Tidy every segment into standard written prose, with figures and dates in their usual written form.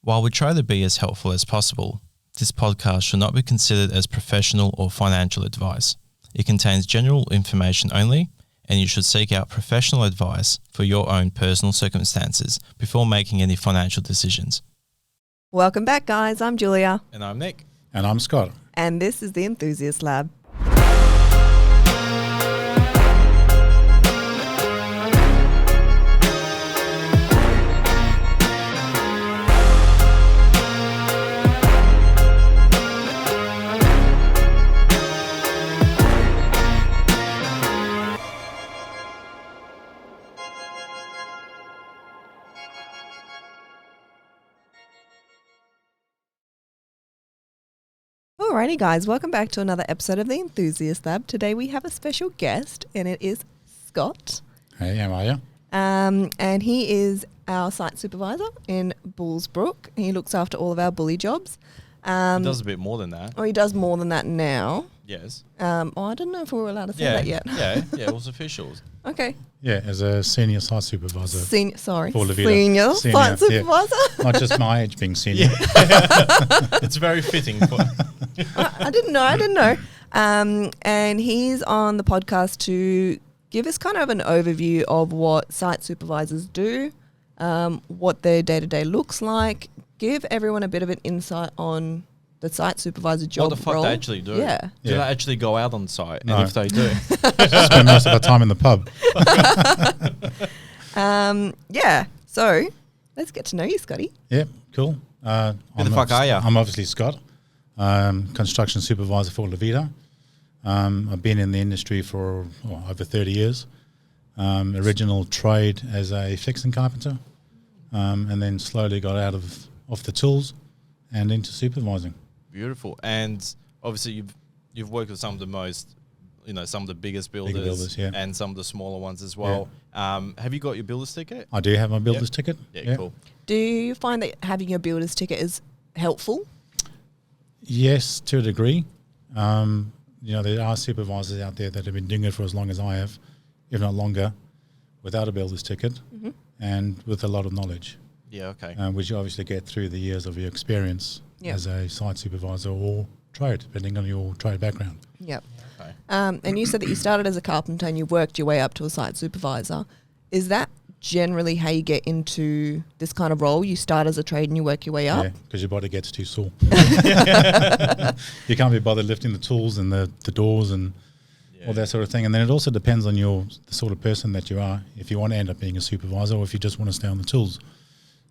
While we try to be as helpful as possible, this podcast should not be considered as professional or financial advice. It contains general information only, and you should seek out professional advice for your own personal circumstances before making any financial decisions. Welcome back, guys. I'm Julia. And I'm Nick. And I'm Scott. And this is the Enthusiast Lab. Alrighty, guys, welcome back to another episode of the Enthusiast Lab. Today we have a special guest, and it is Scott. Hey, how are you? And he is our site supervisor in Bullsbrook. He looks after all of our bully jobs. He does a bit more than that. Oh, he does more than that now. Yes. I don't know if we were allowed to say that yet. Yeah, it was official. Okay. Yeah, as a senior site supervisor. Senior Senior site supervisor. Yeah. Not just my age being senior. It's very fitting. I didn't know. And he's on the podcast to give us kind of an overview of what site supervisors do, what their day-to-day looks like, give everyone a bit of an insight on the site supervisor job What the fuck role. they actually do. Yeah. Do they actually go out on site? No. And if they do? Spend most of our time in the pub. Yeah. So let's get to know you, Scotty. Yeah, cool. Who the fuck are ya? I'm obviously Scott, construction supervisor for Vida. I've been in the industry for over 30 years. Original trade as a fixing carpenter, and then slowly got out off the tools and into supervising. Beautiful. And obviously you've worked with some of the most, some of the biggest builders, yeah. and some of the smaller ones as well. Yeah. Have you got your builder's ticket? I do have my builder's ticket. Yeah, cool. Do you find that having your builder's ticket is helpful? Yes, to a degree. There are supervisors out there that have been doing it for as long as I have, if not longer, without a builder's ticket, and with a lot of knowledge. Yeah, okay. Which you obviously get through the years of your experience as a site supervisor or trade, depending on your trade background. Yep. Okay. And you said that you started as a carpenter and you worked your way up to a site supervisor. Is that generally how you get into this kind of role? You start as a trade and you work your way up? Yeah, because your body gets too sore. You can't be bothered lifting the tools and the doors and all that sort of thing. And then it also depends on the sort of person that you are, if you want to end up being a supervisor or if you just want to stay on the tools.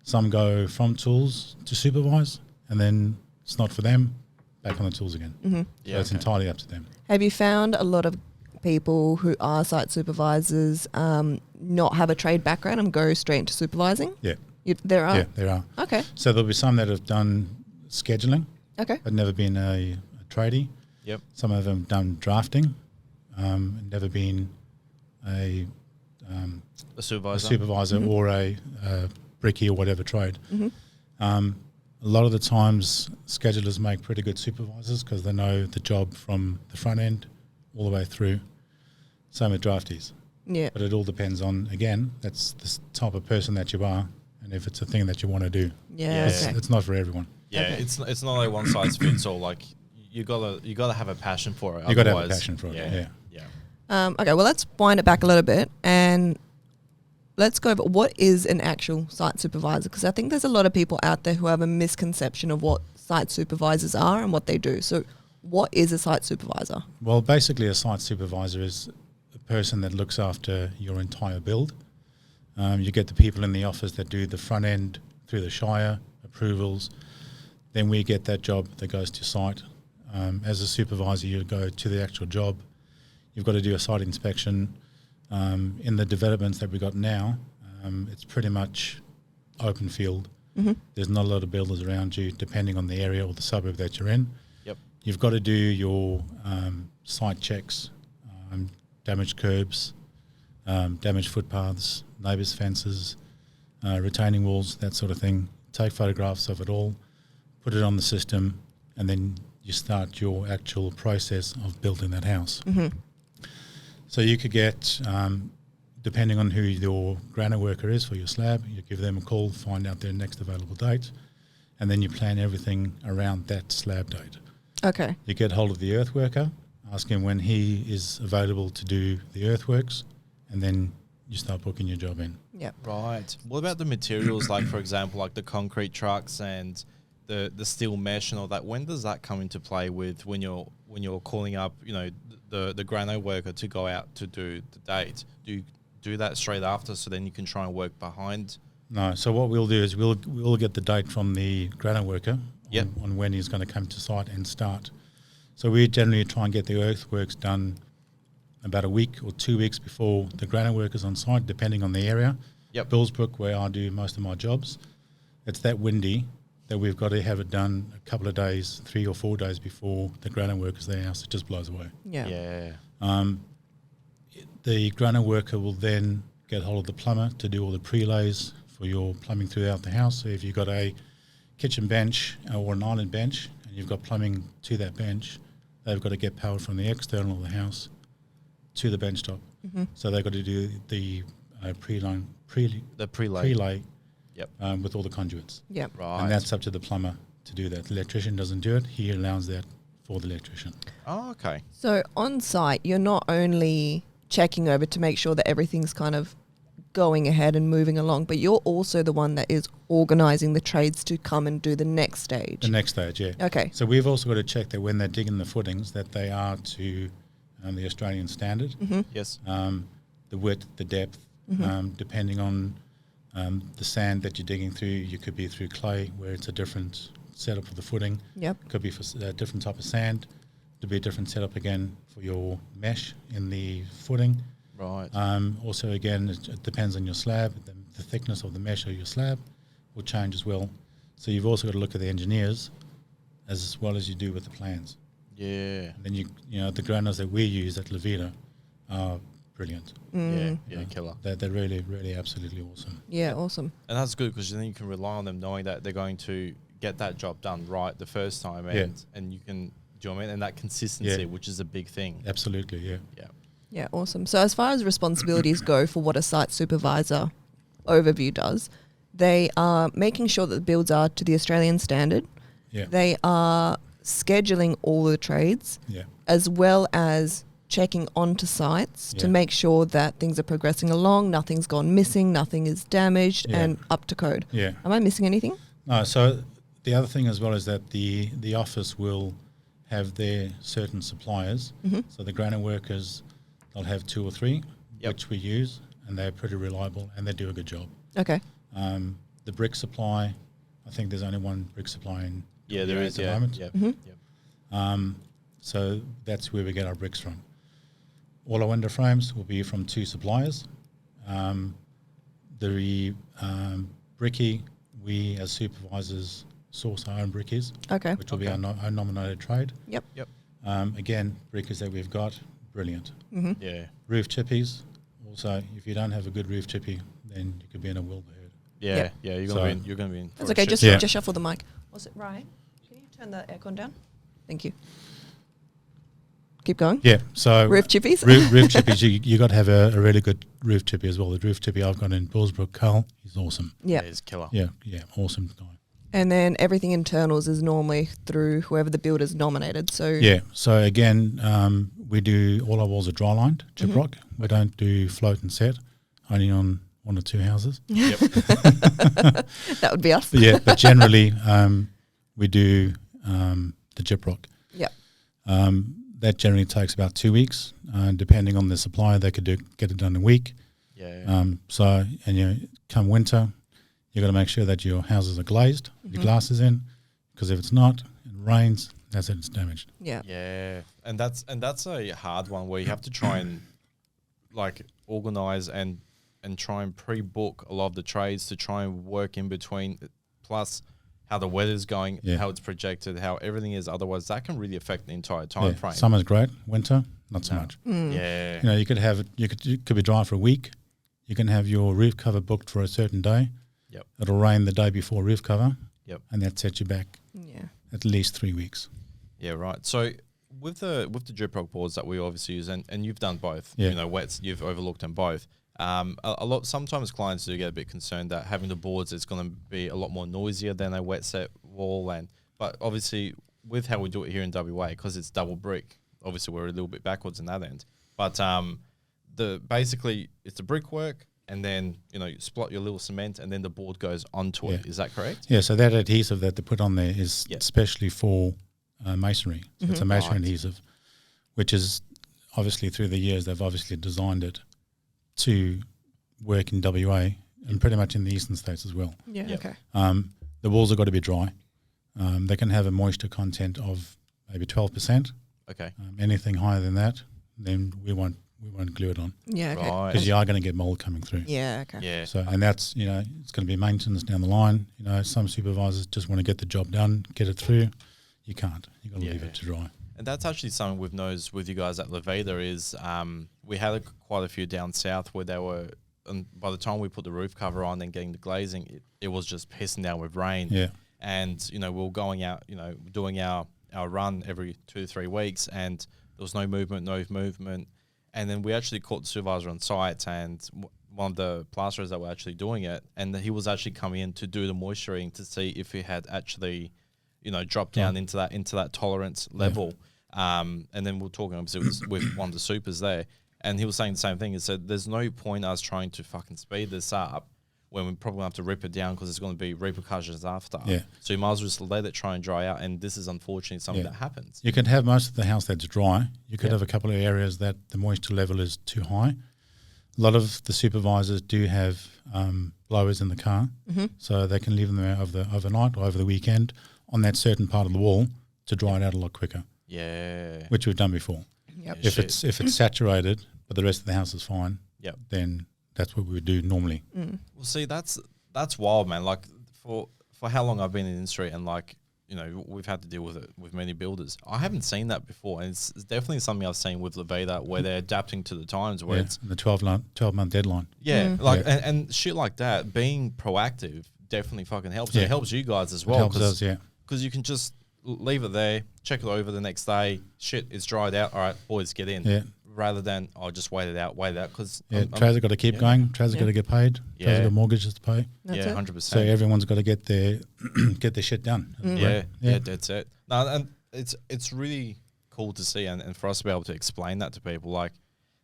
Some go from tools to supervise, and then it's not for them, back on the tools again. Mm-hmm. So it's entirely up to them. Have you found a lot of people who are site supervisors not have a trade background and go straight into supervising? Yeah. There are? Yeah, there are. Okay. So there'll be some that have done scheduling, but never been a tradie. Yep. Some of them have done drafting, never been a supervisor or a brickie or whatever trade. A lot of the times schedulers make pretty good supervisors because they know the job from the front end all the way through. Same with draftees. Yeah. But it all depends on, again, that's the type of person that you are and if it's a thing that you want to do. Yeah. It's not for everyone. Yeah, it's not like one size fits all. Like you gotta have a passion for it. You got to have a passion for it. Yeah. Okay, well, let's wind it back a little bit and let's go over what is an actual site supervisor, because I think there's a lot of people out there who have a misconception of what site supervisors are and what they do. So what is a site supervisor? Well, basically a site supervisor is a person that looks after your entire build. You get the people in the office that do the front end through the shire, approvals. Then we get that job that goes to site. As a supervisor, you go to the actual job. You've got to do a site inspection. In the developments that we got now, it's pretty much open field. There's not a lot of builders around you, depending on the area or the suburb that you're in. Yep. You've got to do your site checks, damaged curbs, damaged footpaths, neighbours' fences, retaining walls, that sort of thing. Take photographs of it all, put it on the system, and then you start your actual process of building that house. So you could get, depending on who your granite worker is for your slab, you give them a call, find out their next available date, and then you plan everything around that slab date. Okay. You get hold of the earth worker, ask him when he is available to do the earthworks, and then you start booking your job in. Yep. Right. What about the materials, like, for example, like the concrete trucks and the steel mesh and all that? When does that come into play with when you're calling up, the grano worker to go out to do the date? Do you do that straight after, so then you can try and work behind? No. So what we'll do is we'll get the date from the grano worker Yep. on when he's going to come to site and start. So we generally try and get the earthworks done about a week or 2 weeks before the grano workers on site, depending on the area. Yep. Billsbrook, where I do most of my jobs, it's that windy that we've got to have it done a couple of days, 3 or 4 days before the grano workers there, else it just blows away. Yeah. Yeah. The grano worker will then get hold of the plumber to do all the prelays for your plumbing throughout the house. So if you've got a kitchen bench or an island bench and you've got plumbing to that bench, they've got to get power from the external of the house to the bench top. Mm-hmm. So they've got to do the prelay Yep. with all the conduits. Yep. Right. And that's up to the plumber to do that. The electrician doesn't do it. He allows that for the electrician. Oh, okay. So on site, you're not only checking over to make sure that everything's kind of going ahead and moving along, but you're also the one that is organising the trades to come and do the next stage. The next stage, yeah. Okay. So we've also got to check that when they're digging the footings, that they are to the Australian standard. Mm-hmm. Yes. The width, the depth, depending on the sand that you're digging through. You could be through clay, where it's a different setup for the footing. Yep. Could be for a different type of sand. To be a different setup again for your mesh in the footing. Right. Also, again, it depends on your slab. The thickness of the mesh of your slab will change as well. So you've also got to look at the engineers as well as you do with the plans. Yeah. And then the granos that we use at Vida are brilliant. Yeah, killer. They're really, really absolutely awesome. Yeah, awesome. And that's good, because then you can rely on them knowing that they're going to get that job done right the first time, and you can, do you know what I mean? And that consistency, which is a big thing. Absolutely, yeah. Yeah. Yeah, awesome. So as far as responsibilities go for what a site supervisor overview does, they are making sure that the builds are to the Australian standard. Yeah. They are scheduling all the trades, Yeah. as well as checking onto sites to make sure that things are progressing along, nothing's gone missing, nothing is damaged, and up to code. Yeah. Am I missing anything? No, so the other thing as well is that the office will have their certain suppliers. Mm-hmm. So the grano workers, they'll have 2 or 3, which we use, and they're pretty reliable and they do a good job. Okay. The brick supply, I think there's only one brick supply in There is at the moment. Yep. Mm-hmm. Yep. So that's where we get our bricks from. All our window frames will be from 2 suppliers. The brickie, we as supervisors source our own brickies, Okay. which will be our own nominated trade. Yep. Yep. Again, brickies that we've got, brilliant. Mm-hmm. Yeah. Roof chippies, also, if you don't have a good roof chippy, then you could be in a world ahead. Yeah. Yep. Yeah. You're gonna be in. for That's a okay. shit Just show. just shuffle the mic. Was it Ryan? Can you turn the aircon down? Thank you. Keep going. Yeah, so Roof chippies. roof chippies, you got to have a really good roof chippy as well. The roof chippy I've got in Billsbrook, Carl, he's awesome. Yeah. He's killer. Yeah, awesome guy. And then everything internals is normally through whoever the builder's nominated. So Yeah, so again, we do all our walls are dry lined, chip rock. We don't do float and set, only on 1 or 2 houses. Yep. that would be us. But yeah, but generally we do the chip rock. Yep. That generally takes about 2 weeks, depending on the supplier. They could get it done in a week. Yeah. So come winter, you got to make sure that your houses are glazed, your glass is in, because if it's not, it rains, that's it, it's damaged. Yeah. Yeah, and that's a hard one where you have to try and like organize and try and pre-book a lot of the trades to try and work in between, plus how the weather's going, how it's projected, how everything is. Otherwise, that can really affect the entire time frame. Summer's great, winter not so much. Yeah, You could have it. You could be dry for a week. You can have your roof cover booked for a certain day. Yep. It'll rain the day before roof cover. Yep. And that sets you back Yeah. at least 3 weeks. Yeah, right. So with the drip rock boards that we obviously use, and you've done both, wets, you've overlooked them both. A lot. Sometimes clients do get a bit concerned that having the boards is going to be a lot more noisier than a wet set wall, but obviously with how we do it here in WA, because it's double brick, obviously we're a little bit backwards in that end. But basically it's the brickwork, and then you spot your little cement, and then the board goes onto it. Is that correct? Yeah. So that adhesive that they put on there is especially for masonry. So it's a masonry adhesive, which is obviously through the years they've obviously designed it to work in WA and pretty much in the eastern states as well. Yeah. Okay. The walls have got to be dry. They can have a moisture content of maybe 12%. Okay. Anything higher than that, then we won't glue it on. Yeah. Okay. Right. Because you are going to get mold coming through. Yeah. Okay. Yeah. So, and that's, it's going to be maintenance down the line. Some supervisors just want to get the job done, get it through. You can't. You've got to leave it to dry. And that's actually something we've noticed with you guys at Vida is we had quite a few down south where they were, and by the time we put the roof cover on and getting the glazing, it was just pissing down with rain. Yeah. And, we were going out, doing our run every 2 to 3 weeks, and there was no movement. And then we actually caught the supervisor on site, and one of the plasterers that were actually doing it, and he was actually coming in to do the moisturing to see if he had actually, dropped down into that tolerance level. And then we were talking obviously with one of the supers there, and he was saying the same thing. He said, there's no point us trying to fucking speed this up when we probably have to rip it down because there's going to be repercussions after. Yeah. So you might as well just let it try and dry out, and this is unfortunately something that happens. You can have most of the house that's dry. You could have a couple of areas that the moisture level is too high. A lot of the supervisors do have blowers in the car, so they can leave them there overnight or over the weekend on that certain part of the wall to dry it out a lot quicker. Yeah. Which we've done before. Yep. If it's saturated but the rest of the house is fine, then that's what we would do normally. Well, see, that's wild, man. Like for how long I've been in the industry, and we've had to deal with it with many builders. I haven't seen that before, and it's definitely something I've seen with Vida where they're adapting to the times where it's the 12-month deadline. Yeah, and shit like that. Being proactive definitely fucking helps. It helps you guys as well. It helps us, because you can just leave it there, check it over the next day. Shit, it's dried out. All right, boys, get in. Yeah. Rather than just wait it out, because trades have got to keep going. Trades have got to get paid. Trades have got mortgages to pay. That's 100%. So everyone's got to get their shit done. Yeah, that's it. No, and it's really cool to see, and for us to be able to explain that to people. Like,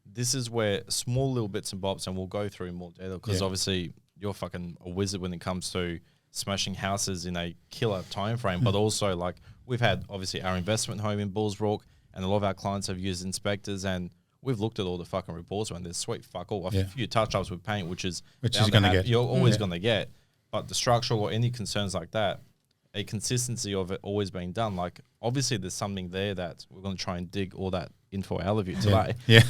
this is where small little bits and bobs, and we'll go through in more detail because obviously you're fucking a wizard when it comes to smashing houses in a killer time frame. But also, like, we've had obviously our investment home in Bullsbrook, and a lot of our clients have used inspectors, and we've looked at all the fucking reports, man. There's sweet fuck all. A few touch-ups with paint, which is going to get. You're always going to get. But the structural or any concerns like that, a consistency of it always being done. Like, obviously there's something there that we're going to try and dig all that info out of you today. Yeah.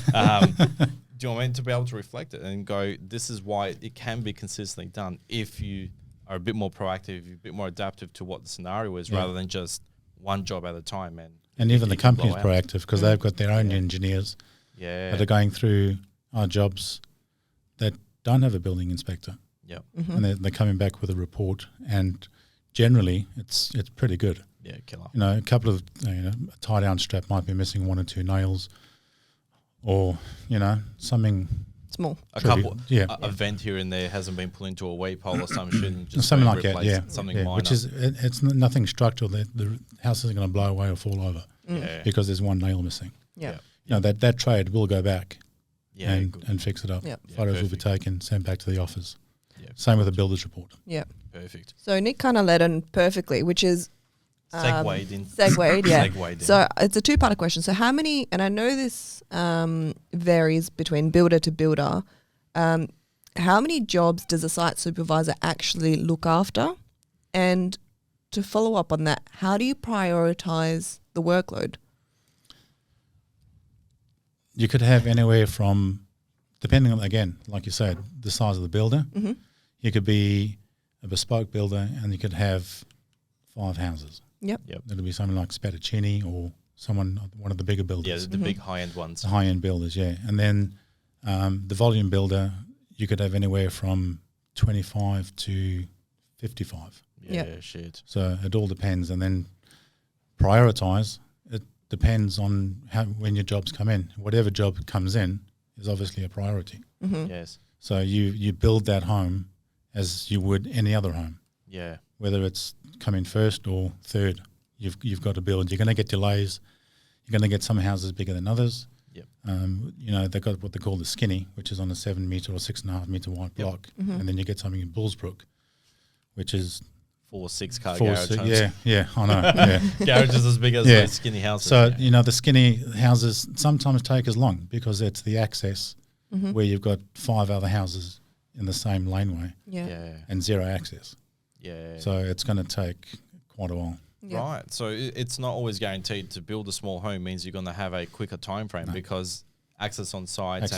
Do you want me to be able to reflect it and go, this is why it can be consistently done if you are a bit more proactive, a bit more adaptive to what the scenario is rather than just one job at a time, man. And even the company's proactive because they've got their own engineers that are going through our jobs that don't have a building inspector. Yep. And they're coming back with a report, and generally it's pretty good. Yeah, killer. A couple of a tie down strap might be missing 1 or 2 nails, or something small. A couple, a vent here and there hasn't been put into a weight pole or some shit, and just something like that. Something minor. Which is it's nothing structural. The house isn't going to blow away or fall over because there's 1 nail missing. Yeah. That trade will go back and fix it up. Yep. Photos will be taken, sent back to the office. Yep. Same with a builder's report. Yeah. Perfect. So Nick kind of led in perfectly, which is segued, yeah. Segued in. So it's a 2-part question. So how many, and I know this varies between builder to builder, how many jobs does a site supervisor actually look after? And to follow up on that, how do you prioritise the workload? You could have anywhere from, depending on, again, like you said, the size of the builder. Mm-hmm. You could be a bespoke builder and you could have 5 houses. Yep. It'll be something like Spattuccini or one of the bigger builders. Yeah, the big high-end ones. The high-end builders, yeah. And then the volume builder, you could have anywhere from 25 to 55. Yeah, shit. So it all depends. And then prioritise, it depends on when your jobs come in. Whatever job comes in is obviously a priority. Mm-hmm. Yes. So you build that home as you would any other home. Yeah. whether it's coming first or third, you've got to build. You're going to get delays. You're going to get some houses bigger than others. Yep. They've got what they call the skinny, which is on a 7 metre or 6.5 metre wide block. And then you get something in Bullsbrook, which is 4 or 6 car garage homes. Yeah, I know. Yeah. Garages as big as those skinny houses. So, the skinny houses sometimes take as long because it's the access where you've got 5 other houses in the same laneway and 0 access. Yeah. So it's going to take quite a while. Yeah. Right. So it's not always guaranteed to build a small home means you're going to have a quicker time frame because access on site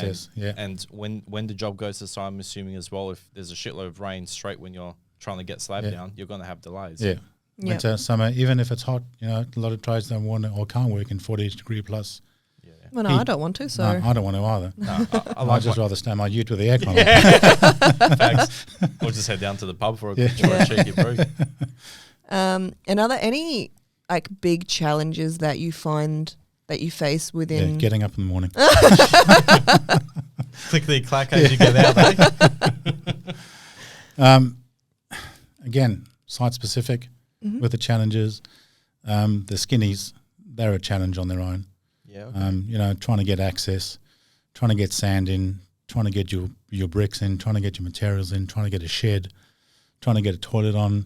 and when the job goes to site, I'm assuming as well, if there's a shitload of rain straight when you're trying to get slab down, you're going to have delays. Yeah. Winter, summer, even if it's hot, a lot of trades don't want or can't work in 40 degree plus. Yeah. Well, no, I don't want to. So no, I don't want to either. No, I'd just rather stay in my ute with the aircon on. Facts. Or just head down to the pub for a cheeky brew. And are there any big challenges that you find that you face within getting up in the morning? Clickety clack as you get out, Again, site specific with the challenges. The skinnies, they're a challenge on their own. Yeah. Okay. Trying to get access, trying to get sand in, trying to get your bricks in, trying to get your materials in, trying to get a shed, trying to get a toilet on.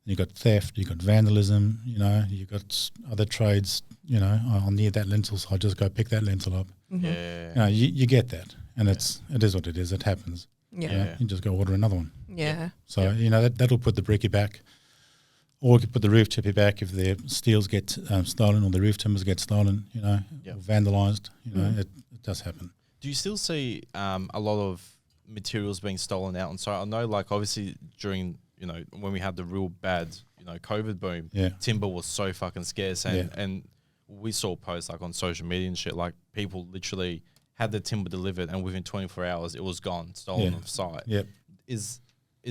You've got theft, you've got vandalism, you've got other trades, I'll need that lintel, so I'll just go pick that lintel up. Yeah. You get that, and it is what it is. It happens. Yeah. You just go order another one. Yeah. So, that'll put the bricky back, or you could put the roof chippy back if the steels get stolen or the roof timbers get stolen, or vandalised. It does happen. Do you still see a lot of materials being stolen out? And so I know, obviously during when we had the real bad COVID boom, timber was so fucking scarce, and we saw posts on social media and shit, people literally had the timber delivered and within 24 hours it was gone, stolen off site. Yep. Is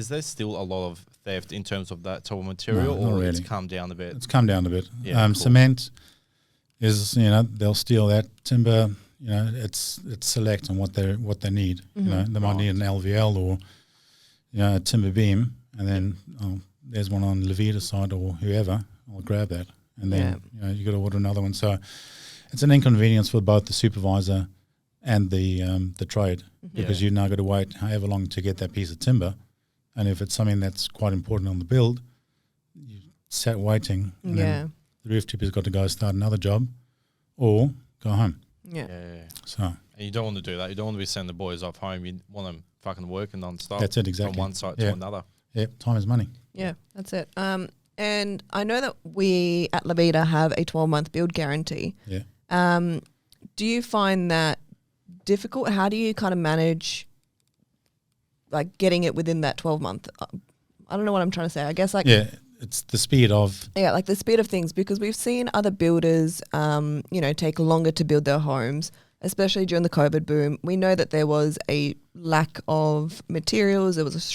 there still a lot of theft in terms of that type of material, or really. It's come down a bit? It's come down a bit. Yeah, cool. Cement is, they'll steal that timber. It's select on what they need. They might need an LVL or a timber beam, and then there's one on Vida's side or whoever. I'll grab that, and then you got to order another one. So it's an inconvenience for both the supervisor and the trade because you've now got to wait however long to get that piece of timber, and if it's something that's quite important on the build, you sat waiting, and then the roof chipper's got to go start another job or go home. Yeah. So and you don't want to do that. You don't want to be sending the boys off home. You want them fucking working non-stop. That's it, exactly. From one site to another. Yeah, time is money. Yeah, that's it. And I know that we at Vida have a 12-month build guarantee. Yeah. Do you find that difficult? How do you kind of manage getting it within that 12-month? I don't know what I'm trying to say. I guess it's the speed of the speed of things, because we've seen other builders take longer to build their homes, especially during the COVID boom. We know that there was a lack of materials, there was a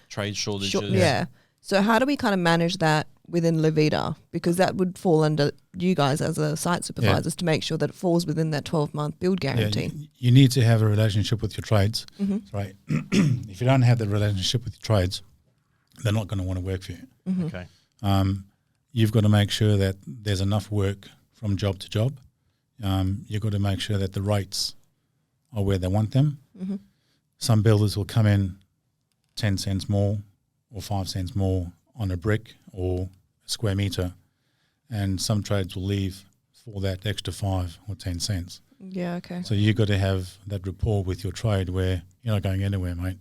trade shortages. So how do we kind of manage that within Vida? Because that would fall under you guys as a site supervisors to make sure that it falls within that 12-month build guarantee. You need to have a relationship with your trades, right? If you don't have the relationship with your trades, they're not going to want to work for you. Okay. You've got to make sure that there's enough work from job to job. You've got to make sure that the rates are where they want them. Some builders will come in 10 cents more or 5 cents more on a brick or a square metre, and some trades will leave for that extra 5 or 10 cents. Yeah, okay. So you've got to have that rapport with your trade where you're not going anywhere, mate.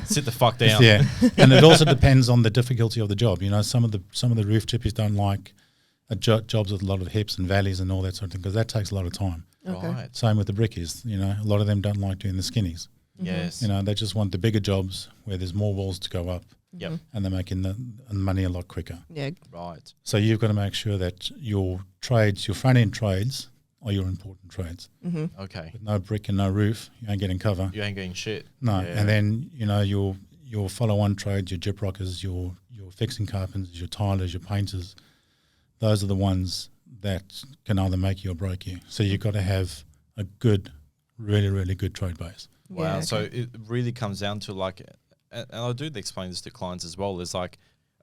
Sit the fuck down. And it also depends on the difficulty of the job. Some of the roof chippies don't like jobs with a lot of hips and valleys and all that sort of thing, because that takes a lot of time. Okay. Right. Same with the brickies. A lot of them don't like doing the skinnies. Yes. They just want the bigger jobs where there's more walls to go up. Yep. And they're making the money a lot quicker. Yeah. Right. So you've got to make sure that your trades, your front end trades, are your important trades. Okay. With no brick and no roof, you ain't getting cover. You ain't getting shit. No. Yeah. And then your follow-on trades, your gyp rockers, your fixing carpenters, your tilers, your painters, those are the ones that can either make you or break you. So you've got to have a good, really, really good trade base. Wow. Yeah, okay. So it really comes down to and I do explain this to clients as well, is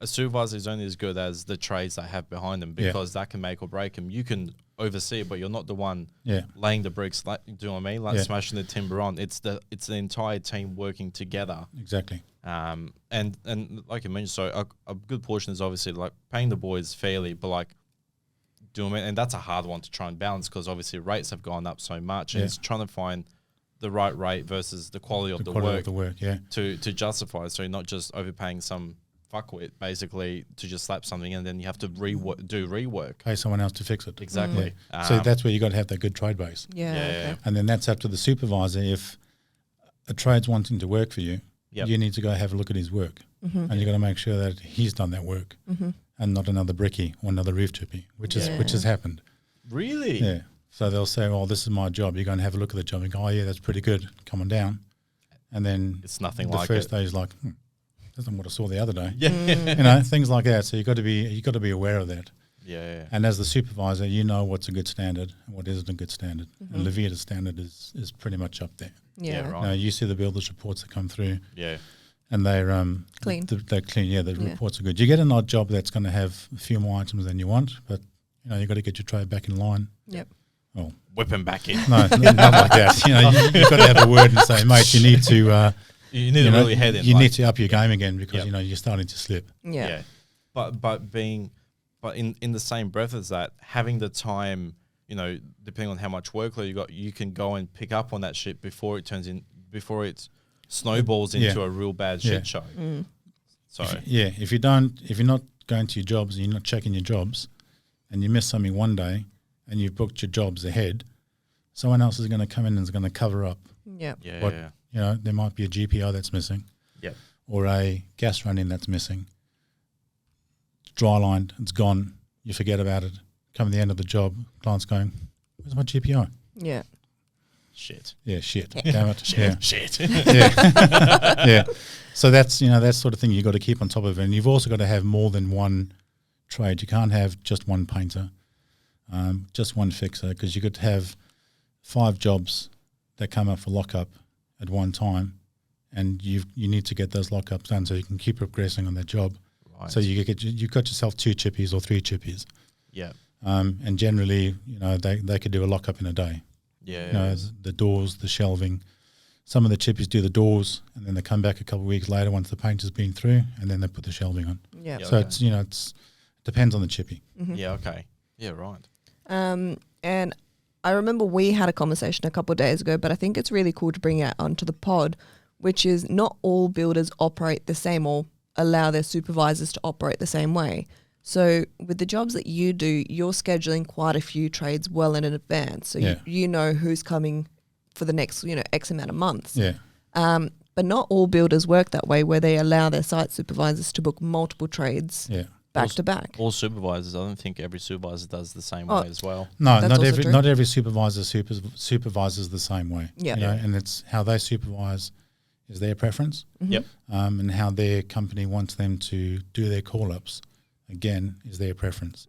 a supervisor is only as good as the trades they have behind them, because that can make or break them. You can oversee it, but you're not the one laying the bricks. Like, do you know what I mean? Like smashing the timber on. It's the entire team working together. Exactly. And like you mentioned, so a good portion is obviously like paying the boys fairly, but like doing it, and that's a hard one to try and balance, because obviously rates have gone up so much, and it's trying to find the right rate versus the quality of the work to justify. So you're not just overpaying some fuckwit basically to just slap something, and then you have to do rework. Pay someone else to fix it. Exactly. So that's where you got to have that good trade base. Okay. And then that's up to the supervisor. If a trade's wanting to work for you, you need to go have a look at his work, and you got to make sure that he's done that work, and not another brickie or another roof chippy, which has happened. Really? Yeah. So they'll say, "Oh, this is my job." You go and have a look at the job and go, "Oh, yeah, that's pretty good. Come on down." And then it's nothing the like first it. day is like, that's not what I saw the other day. Yeah. Things like that. So you got to be aware of that. Yeah. And as the supervisor, you know what's a good standard and what isn't a good standard. And Vida's standard is pretty much up there. Yeah, right. You see the builders' reports that come through. Yeah. And they're clean. They're clean. Yeah, the reports are good. You get an odd job that's going to have a few more items than you want, but you got to get your trade back in line. Yep. Oh, whip him back in. No, not like that. You've got to have a word and say, mate, you need to. You need to really head in. You need to up your game again, because you're starting to slip. Yeah. But in the same breath as that, having the time, depending on how much workload you got, you can go and pick up on that shit before it snowballs into a real bad shit show. So if you're not going to your jobs and you're not checking your jobs, and you miss something one day, and you've booked your jobs ahead, someone else is going to come in and is going to cover up. Yeah. There might be a GPO that's missing. Yeah. Or a gas run-in that's missing. It's dry lined, it's gone, you forget about it. Come to the end of the job, client's going, "Where's my GPO?" Yeah. Shit. Yeah, shit. Damn it. Shit. Yeah. So that's that sort of thing you got to keep on top of it. And you've also got to have more than one trade. You can't have just one painter, just one fixer, because you could have 5 jobs that come up for lockup at one time, and you need to get those lockups done so you can keep progressing on that job. Right. So you've got yourself 2 chippies or 3 chippies. Yeah. And generally, they could do a lockup in a day. Yeah. The doors, the shelving. Some of the chippies do the doors, and then they come back a couple of weeks later once the paint has been through, and then they put the shelving on. Yeah. So it depends on the chippy. Yeah. Okay. Yeah. Right. And I remember we had a conversation a couple of days ago, but I think it's really cool to bring it onto the pod, which is not all builders operate the same or allow their supervisors to operate the same way. So with the jobs that you do, you're scheduling quite a few trades well in advance. So you know who's coming for the next, X amount of months. Yeah. But not all builders work that way, where they allow their site supervisors to book multiple trades back to back. All supervisors, I don't think every supervisor does the same way as well. No, That's not every supervisor supervises the same way. Yeah. And it's how they supervise is their preference. Yep. And how their company wants them to do their call-ups, again, is their preference.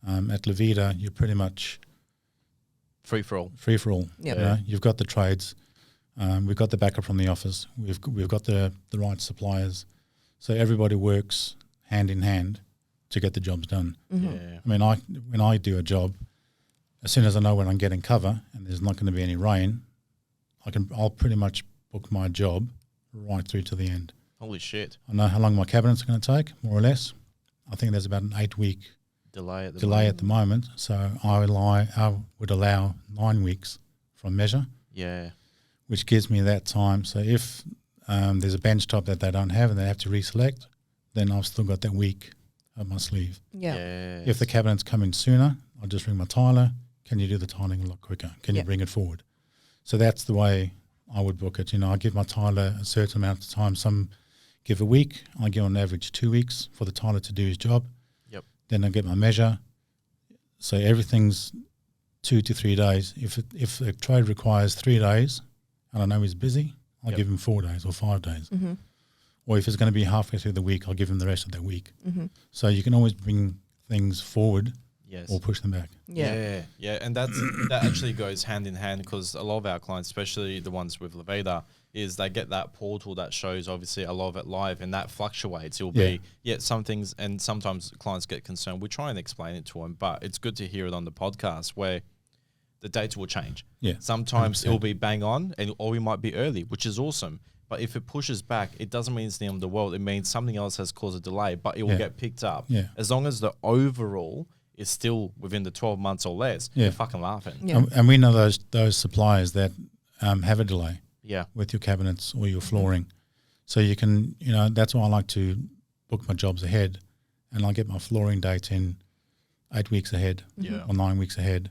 At Vida, you're pretty much free for all. Yep. You've got the trades. We've got the backup from the office. We've got the right suppliers. So everybody works hand in hand to get the jobs done. Yeah. I mean, when I do a job, as soon as I know when I'm getting cover and there's not going to be any rain, I'll pretty much book my job right through to the end. Holy shit. I know how long my cabinets are going to take, more or less. I think there's about an 8-week delay at the moment. So I would allow 9 weeks from measure. Yeah. Which gives me that time. So if there's a bench top that they don't have and they have to reselect, then I've still got that week up my sleeve. Yeah. Yes. If the cabinets come in sooner, I'll just ring my tiler. Can you do the tiling a lot quicker? Can you bring it forward? So that's the way I would book it. I give my tiler a certain amount of time. Some give a week. I give on average 2 weeks for the tiler to do his job. Yep. Then I get my measure. So everything's 2 to 3 days. If a trade requires 3 days and I know he's busy, I'll give him 4 days or 5 days. Mm-hmm. Or if it's going to be halfway through the week, I'll give him the rest of that week. Mm-hmm. So you can always bring things forward or push them back. Yeah. And that actually goes hand in hand, because a lot of our clients, especially the ones with Vida, is they get that portal that shows obviously a lot of it live, and that fluctuates. It'll Yeah. be, some things, and sometimes clients get concerned. We try and explain it to them, but it's good to hear it on the podcast where the dates will change. Yeah. Sometimes 100%. it'll be bang on, or we might be early, which is awesome. But if it pushes back, it doesn't mean it's the end of the world. It means something else has caused a delay, but it will Yeah. get picked up. Yeah. As long as the overall is still within the 12 months or less, Yeah. you're fucking laughing. Yeah. And we know those suppliers that have a delay Yeah. with your cabinets or your flooring. So you can, that's why I like to book my jobs ahead, and I'll get my flooring dates in 8 weeks ahead Yeah. or 9 weeks ahead.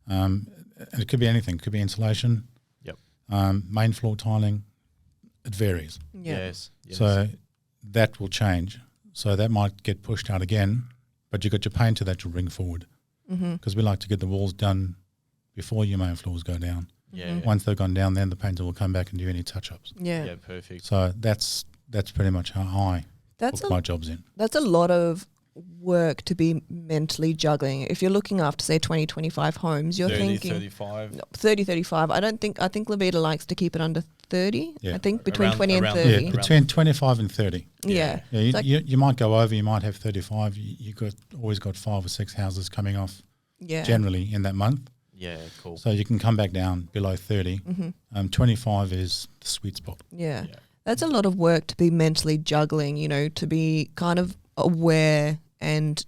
And it could be anything. It could be insulation, Yep. main floor tiling. It varies. Yeah. Yes. So that will change. So that might get pushed out again, but you got your painter that you'll bring forward, because we like to get the walls done before your main floors go down. Yeah. Once they've gone down, then the painter will come back and do any touch-ups. Yeah. Yeah. Perfect. So that's pretty much how I That's book my jobs in. That's a lot of work to be mentally juggling. If you're looking after, say, 20, 25 homes, you're 30, thinking 35. 30, 35. I think Levita likes to keep it under 30. Yeah. I think between Around- 20 and around 30. Yeah, between 25 and 30. Yeah. Yeah, It's like- you might go over. You might have 35. You always got 5 or 6 houses coming off Yeah. generally in that month. Yeah. Cool. So you can come back down below 30. 25 is the sweet spot. Yeah. Yeah. That's a lot of work to be mentally juggling, to be kind of aware and,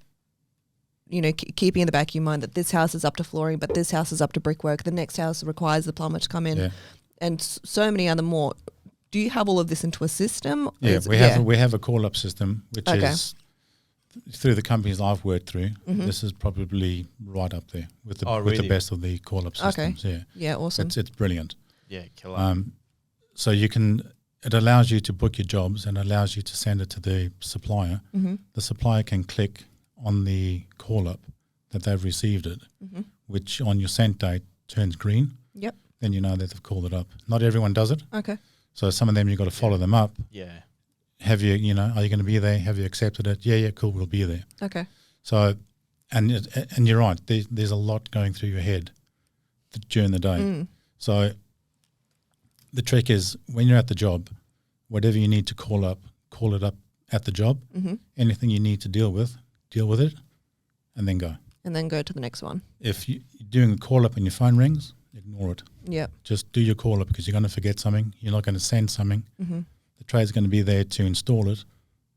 keeping in the back of your mind that this house is up to flooring, but this house is up to brickwork. The next house requires the plumber to come in, Yeah, and so many other more. Do you have all of this into a system? yeah. We have a call-up system, which Okay. is through the companies I've worked through. Mm-hmm. This is probably right up there with the Oh, with the really? best of the call-up Okay. systems. Yeah, Yeah, awesome. it's brilliant. Yeah. Killer. So it allows you to book your jobs and allows you to send it to the supplier. Mm-hmm. The supplier can click on the call-up that they've received it, Mm-hmm. which on your sent date turns green. Yep. Then you know that they've called it up. Not everyone does it. Okay. So some of them you've got to follow them up. yeah. Have you, are you going to be there? Have you accepted it? Yeah, cool, we'll be there. Okay. So, and you're right, there's a lot going through your head during the day. Mm. So the trick is when you're at the job, whatever you need to call it up at the job. Mm-hmm. Anything you need to deal with it, and then go. And then go to the next one. If you're doing a call up and your phone rings, ignore it. Yep. Just do your call up because you're going to forget something. You're not going to send something. Mm-hmm. The trade's going to be there to install it.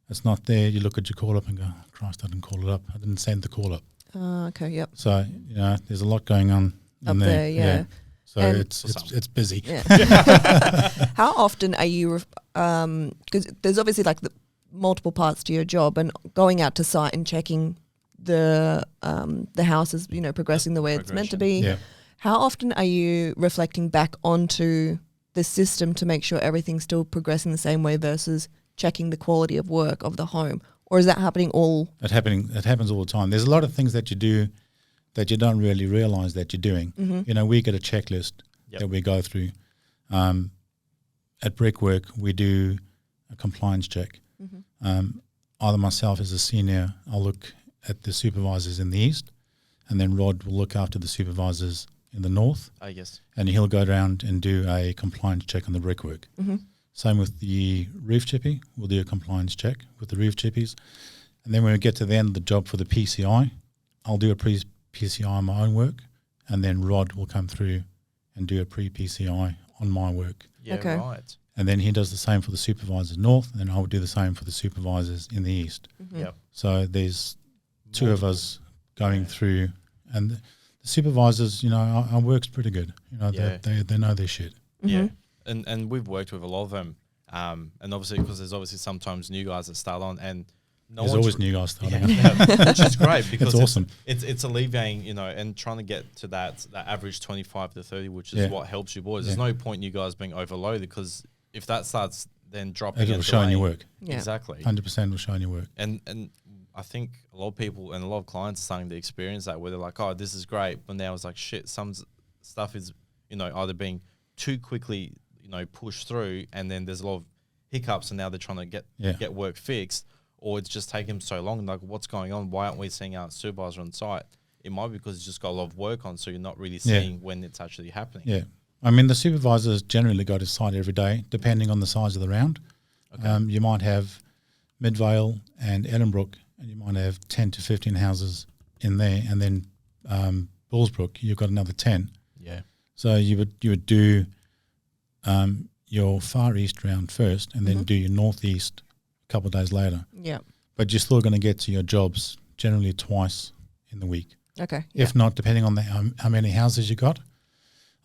It's not there. You look at your call up and go, oh, Christ, I didn't call it up. I didn't send the call up. Okay. Yep. So, there's a lot going on Up in there. Yeah. So And- it's busy. Yeah. How often are you? Because there's obviously like multiple parts to your job, and going out to site and checking the houses, progressing the way it's meant to be. Yeah. How often are you reflecting back onto the system to make sure everything's still progressing the same way versus checking the quality of work of the home? Or is that happening all? It happens all the time. There's a lot of things that you do that you don't really realize that you're doing. Mm-hmm. We get a checklist that we go through. At Brickwork, we do a compliance check. Mm-hmm. Either myself as a senior, I'll look at the supervisors in the east, and then Rod will look after the supervisors in the north, I guess. and he'll go around and do a compliance check on the brickwork. Mm-hmm. Same with the roof chippy. We'll do a compliance check with the roof chippies. And then when we get to the end of the job for the PCI, I'll do a pre-PCI on my own work, and then Rod will come through and do a pre-PCI on my work. Yeah, Okay. right. And then he does the same for the supervisors north, and I will do the same for the supervisors in the east. Mm-hmm. Yep. So there's two of us going through, and the supervisors, our work's pretty good. Yeah. They know their shit. Yeah. And we've worked with a lot of them. And obviously, because there's obviously sometimes new guys that start on, and There's always new guys starting. yeah, which is great because It's awesome. It's alleviating, and trying to get to that average 25 to 30, which is Yeah. what helps you boys. There's Yeah. no point in you guys being overloaded, because if that starts then dropping, It will and show in your delaying- work. Yeah. Exactly. 100% will show in your work. And I think a lot of people and a lot of clients are starting to experience that, where they're like, oh, this is great, but now it's like, shit, some stuff is, either being too quickly, pushed through, and then there's a lot of hiccups, and now they're trying to get work fixed, or it's just taking them so long. Like, what's going on? Why aren't we seeing our supervisor on site? It might be because it's just got a lot of work on, so you're not really seeing when it's actually happening. Yeah. I mean, the supervisors generally go to site every day, depending on the size of the round. Okay. You might have Midvale and Ellenbrook, and you might have 10 to 15 houses in there, and then Bullsbrook, you've got another 10. Yeah. So you would do your Far East round first, and then do your Northeast a couple of days later. Yeah. But you're still going to get to your jobs generally twice in the week. Okay. If not, depending on how many houses you got.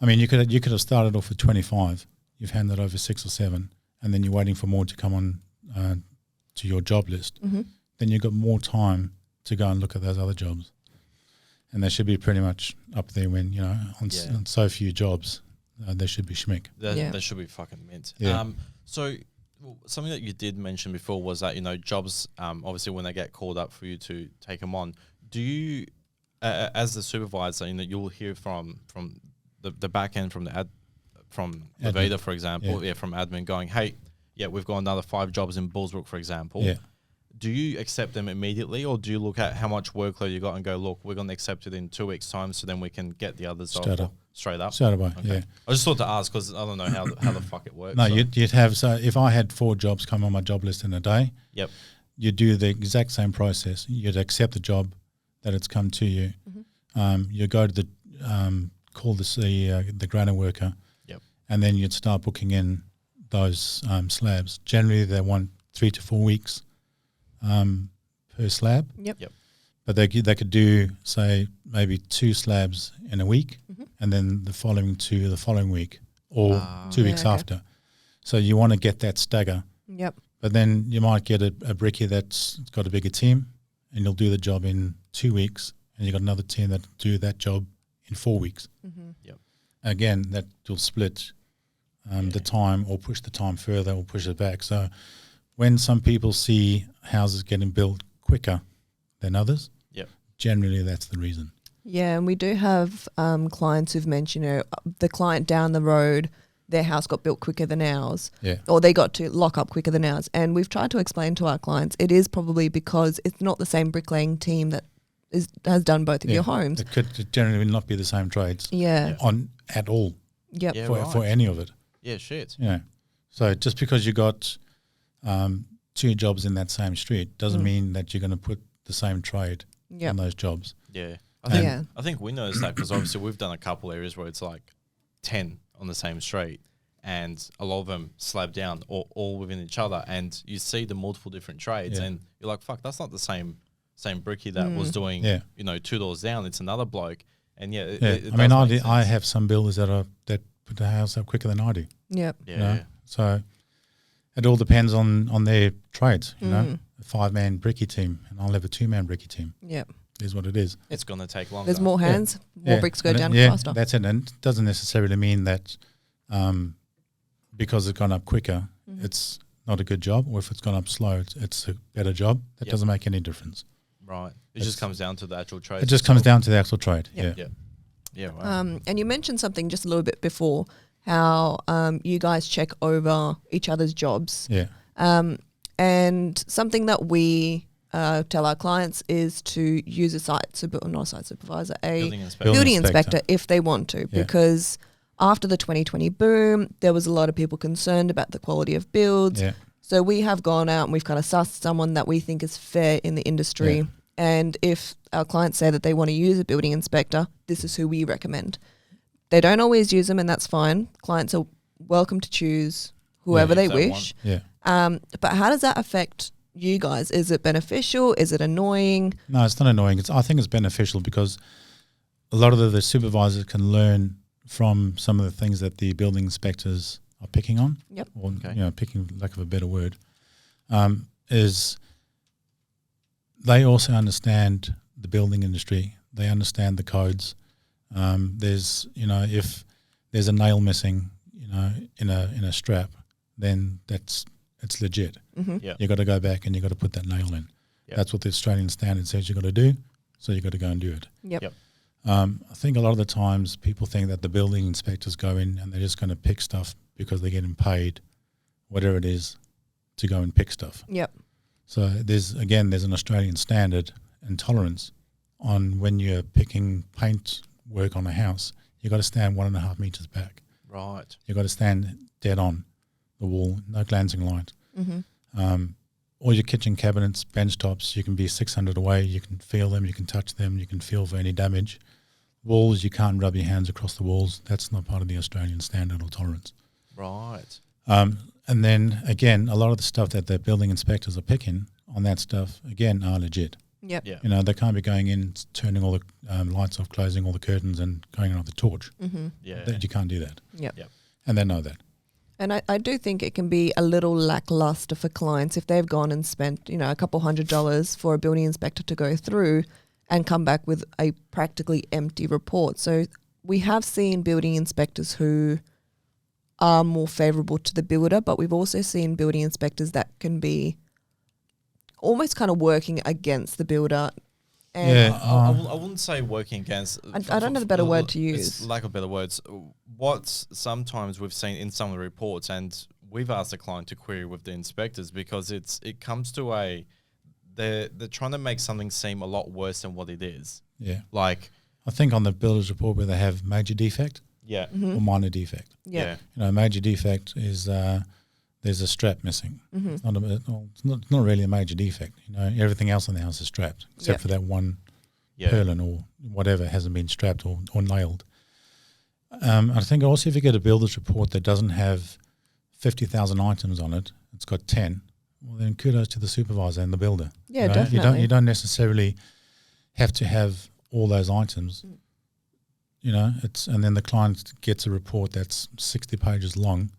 I mean, you could have started off with 25. You've handed over 6 or 7, and then you're waiting for more to come on to your job list. Mm-hmm. Then you've got more time to go and look at those other jobs, and they should be pretty much up there when on so few jobs. They should be schmick. That should be fucking mint. Yeah. So something that you did mention before was that jobs. Obviously, when they get called up for you to take them on, do you, as the supervisor, you'll hear from the back end from the Vida, for example, from admin going, hey, we've got another 5 jobs in Bullsbrook, for example. Yeah. Do you accept them immediately, or do you look at how much workload you got and go, look, we're going to accept it in 2 weeks' time, so then we can get the others straight up? Straight away, Okay. yeah. I just thought to ask because I don't know how the fuck it works. No, you'd have, so if I had 4 jobs come on my job list in a day, Yep. you'd do the exact same process. You'd accept the job that it's come to you. Mm-hmm. You go to the call the granite worker. Yep. And then you'd start booking in those slabs. Generally, they want 3 to 4 weeks per slab. Yep. But they could do, say, maybe 2 slabs in a week, and then the following 2 the following week, or 2 weeks after. So you want to get that stagger. Yep. But then you might get a brickie that's got a bigger team, and you'll do the job in 2 weeks, and you've got another team that do that job in 4 weeks. Mm-hmm. Yep. Again, that will split the time, or push the time further, or push it back. So when some people see houses getting built quicker than others, generally that's the reason. Yeah, and we do have clients who've mentioned, the client down the road, their house got built quicker than ours, or they got to lock up quicker than ours. And we've tried to explain to our clients, it is probably because it's not the same bricklaying team that has done both of your homes. It could generally not be the same trades at all for any of it. Yeah, shit. So just because you got 2 jobs in that same street doesn't mean that you're going to put the same trade on those jobs. Yeah. I think we noticed that because obviously we've done a couple areas where it's like 10 on the same street and a lot of them slab down or all within each other, and you see the multiple different trades and you're like, fuck, that's not the same brickie that was doing 2 doors down. It's another bloke. And I have some builders that put the house up quicker than I do. Yep. Yeah. So it all depends on their trades, a 5-man brickie team, and I'll have a 2-man brickie team. Yep. Is what it is. It's going to take longer. There's more hands, more bricks go down faster. That's it. And it doesn't necessarily mean that because it's gone up quicker, it's not a good job, or if it's gone up slow, it's a better job. That doesn't make any difference. Right. It just comes down to the actual trade. It just comes down to the actual trade. Yep. Yeah. Wow. And you mentioned something just a little bit before, how you guys check over each other's jobs. Yeah. And something that we tell our clients is to use a building inspector if they want to, because after the 2020 boom, there was a lot of people concerned about the quality of builds. Yeah. So we have gone out and we've kind of sussed someone that we think is fair in the industry. Yeah. And if our clients say that they want to use a building inspector, this is who we recommend. They don't always use them, and that's fine. Clients are welcome to choose whoever they wish. Yeah. But how does that affect you guys? Is it beneficial? Is it annoying? No, it's not annoying. I think it's beneficial because a lot of the supervisors can learn from some of the things that the building inspectors are picking on. Yep. Or picking, lack of a better word, is they also understand the building industry. They understand the codes. There's if there's a nail missing, in a strap, then it's legit. Mm-hmm. Yeah. You got to go back and you got to put that nail in. Yep. That's what the Australian standard says you got to do. So you got to go and do it. Yep. I think a lot of the times people think that the building inspectors go in and they're just going to pick stuff because they're getting paid, whatever it is, to go and pick stuff. Yep. So there's an Australian standard and tolerance on when you're picking paint work on a house. You got to stand 1.5 meters back. Right. You've got to stand dead on the wall, no glancing light. All your kitchen cabinets, bench tops, you can be 600 away, you can feel them, you can touch them, you can feel for any damage. Walls, you can't rub your hands across the walls. That's not part of the Australian standard or tolerance. Right. And then, again, a lot of the stuff that the building inspectors are picking on that stuff, again, are legit. Yep. Yeah. You know, they can't be going in, turning all the lights off, closing all the curtains and going on with the torch. Yeah. You can't do that. Yep. And they know that. And I do think it can be a little lackluster for clients if they've gone and spent, you know, a couple $100 for a building inspector to go through and come back with a practically empty report. So we have seen building inspectors who are more favourable to the builder, but we've also seen building inspectors that can be almost kind of working against the builder. And Yeah. I wouldn't say working against. I don't have a better word to use. It's lack of better words. What sometimes we've seen in some of the reports, and we've asked the client to query with the inspectors because it comes to they're trying to make something seem a lot worse than what it is. Yeah. Like, I think on the builder's report where they have major defect yeah, or minor defect. yeah. You know, major defect is there's a strap missing. It's not really a major defect. You know, everything else in the house is strapped except for that one purlin or whatever hasn't been strapped or nailed. I think also if you get a builder's report that doesn't have 50,000 items on it, it's got 10, well then kudos to the supervisor and the builder. Yeah, you know? definitely. You don't necessarily have to have all those items. You know, and then the client gets a report that's 60 pages long.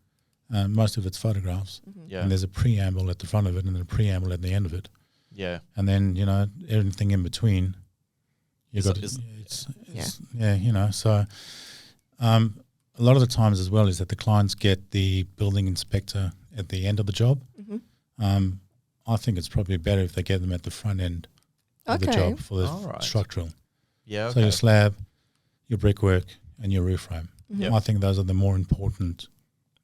Most of it's photographs. yeah, And there's a preamble at the front of it and then a preamble at the end of it. yeah, And then, you know, everything in between. You've got you know, so a lot of the times as well is that the clients get the building inspector at the end of the job. I think it's probably better if they get them at the front end of the job for the structural. yeah. So your slab, your brickwork, and your roof frame. Yep. I think those are the more important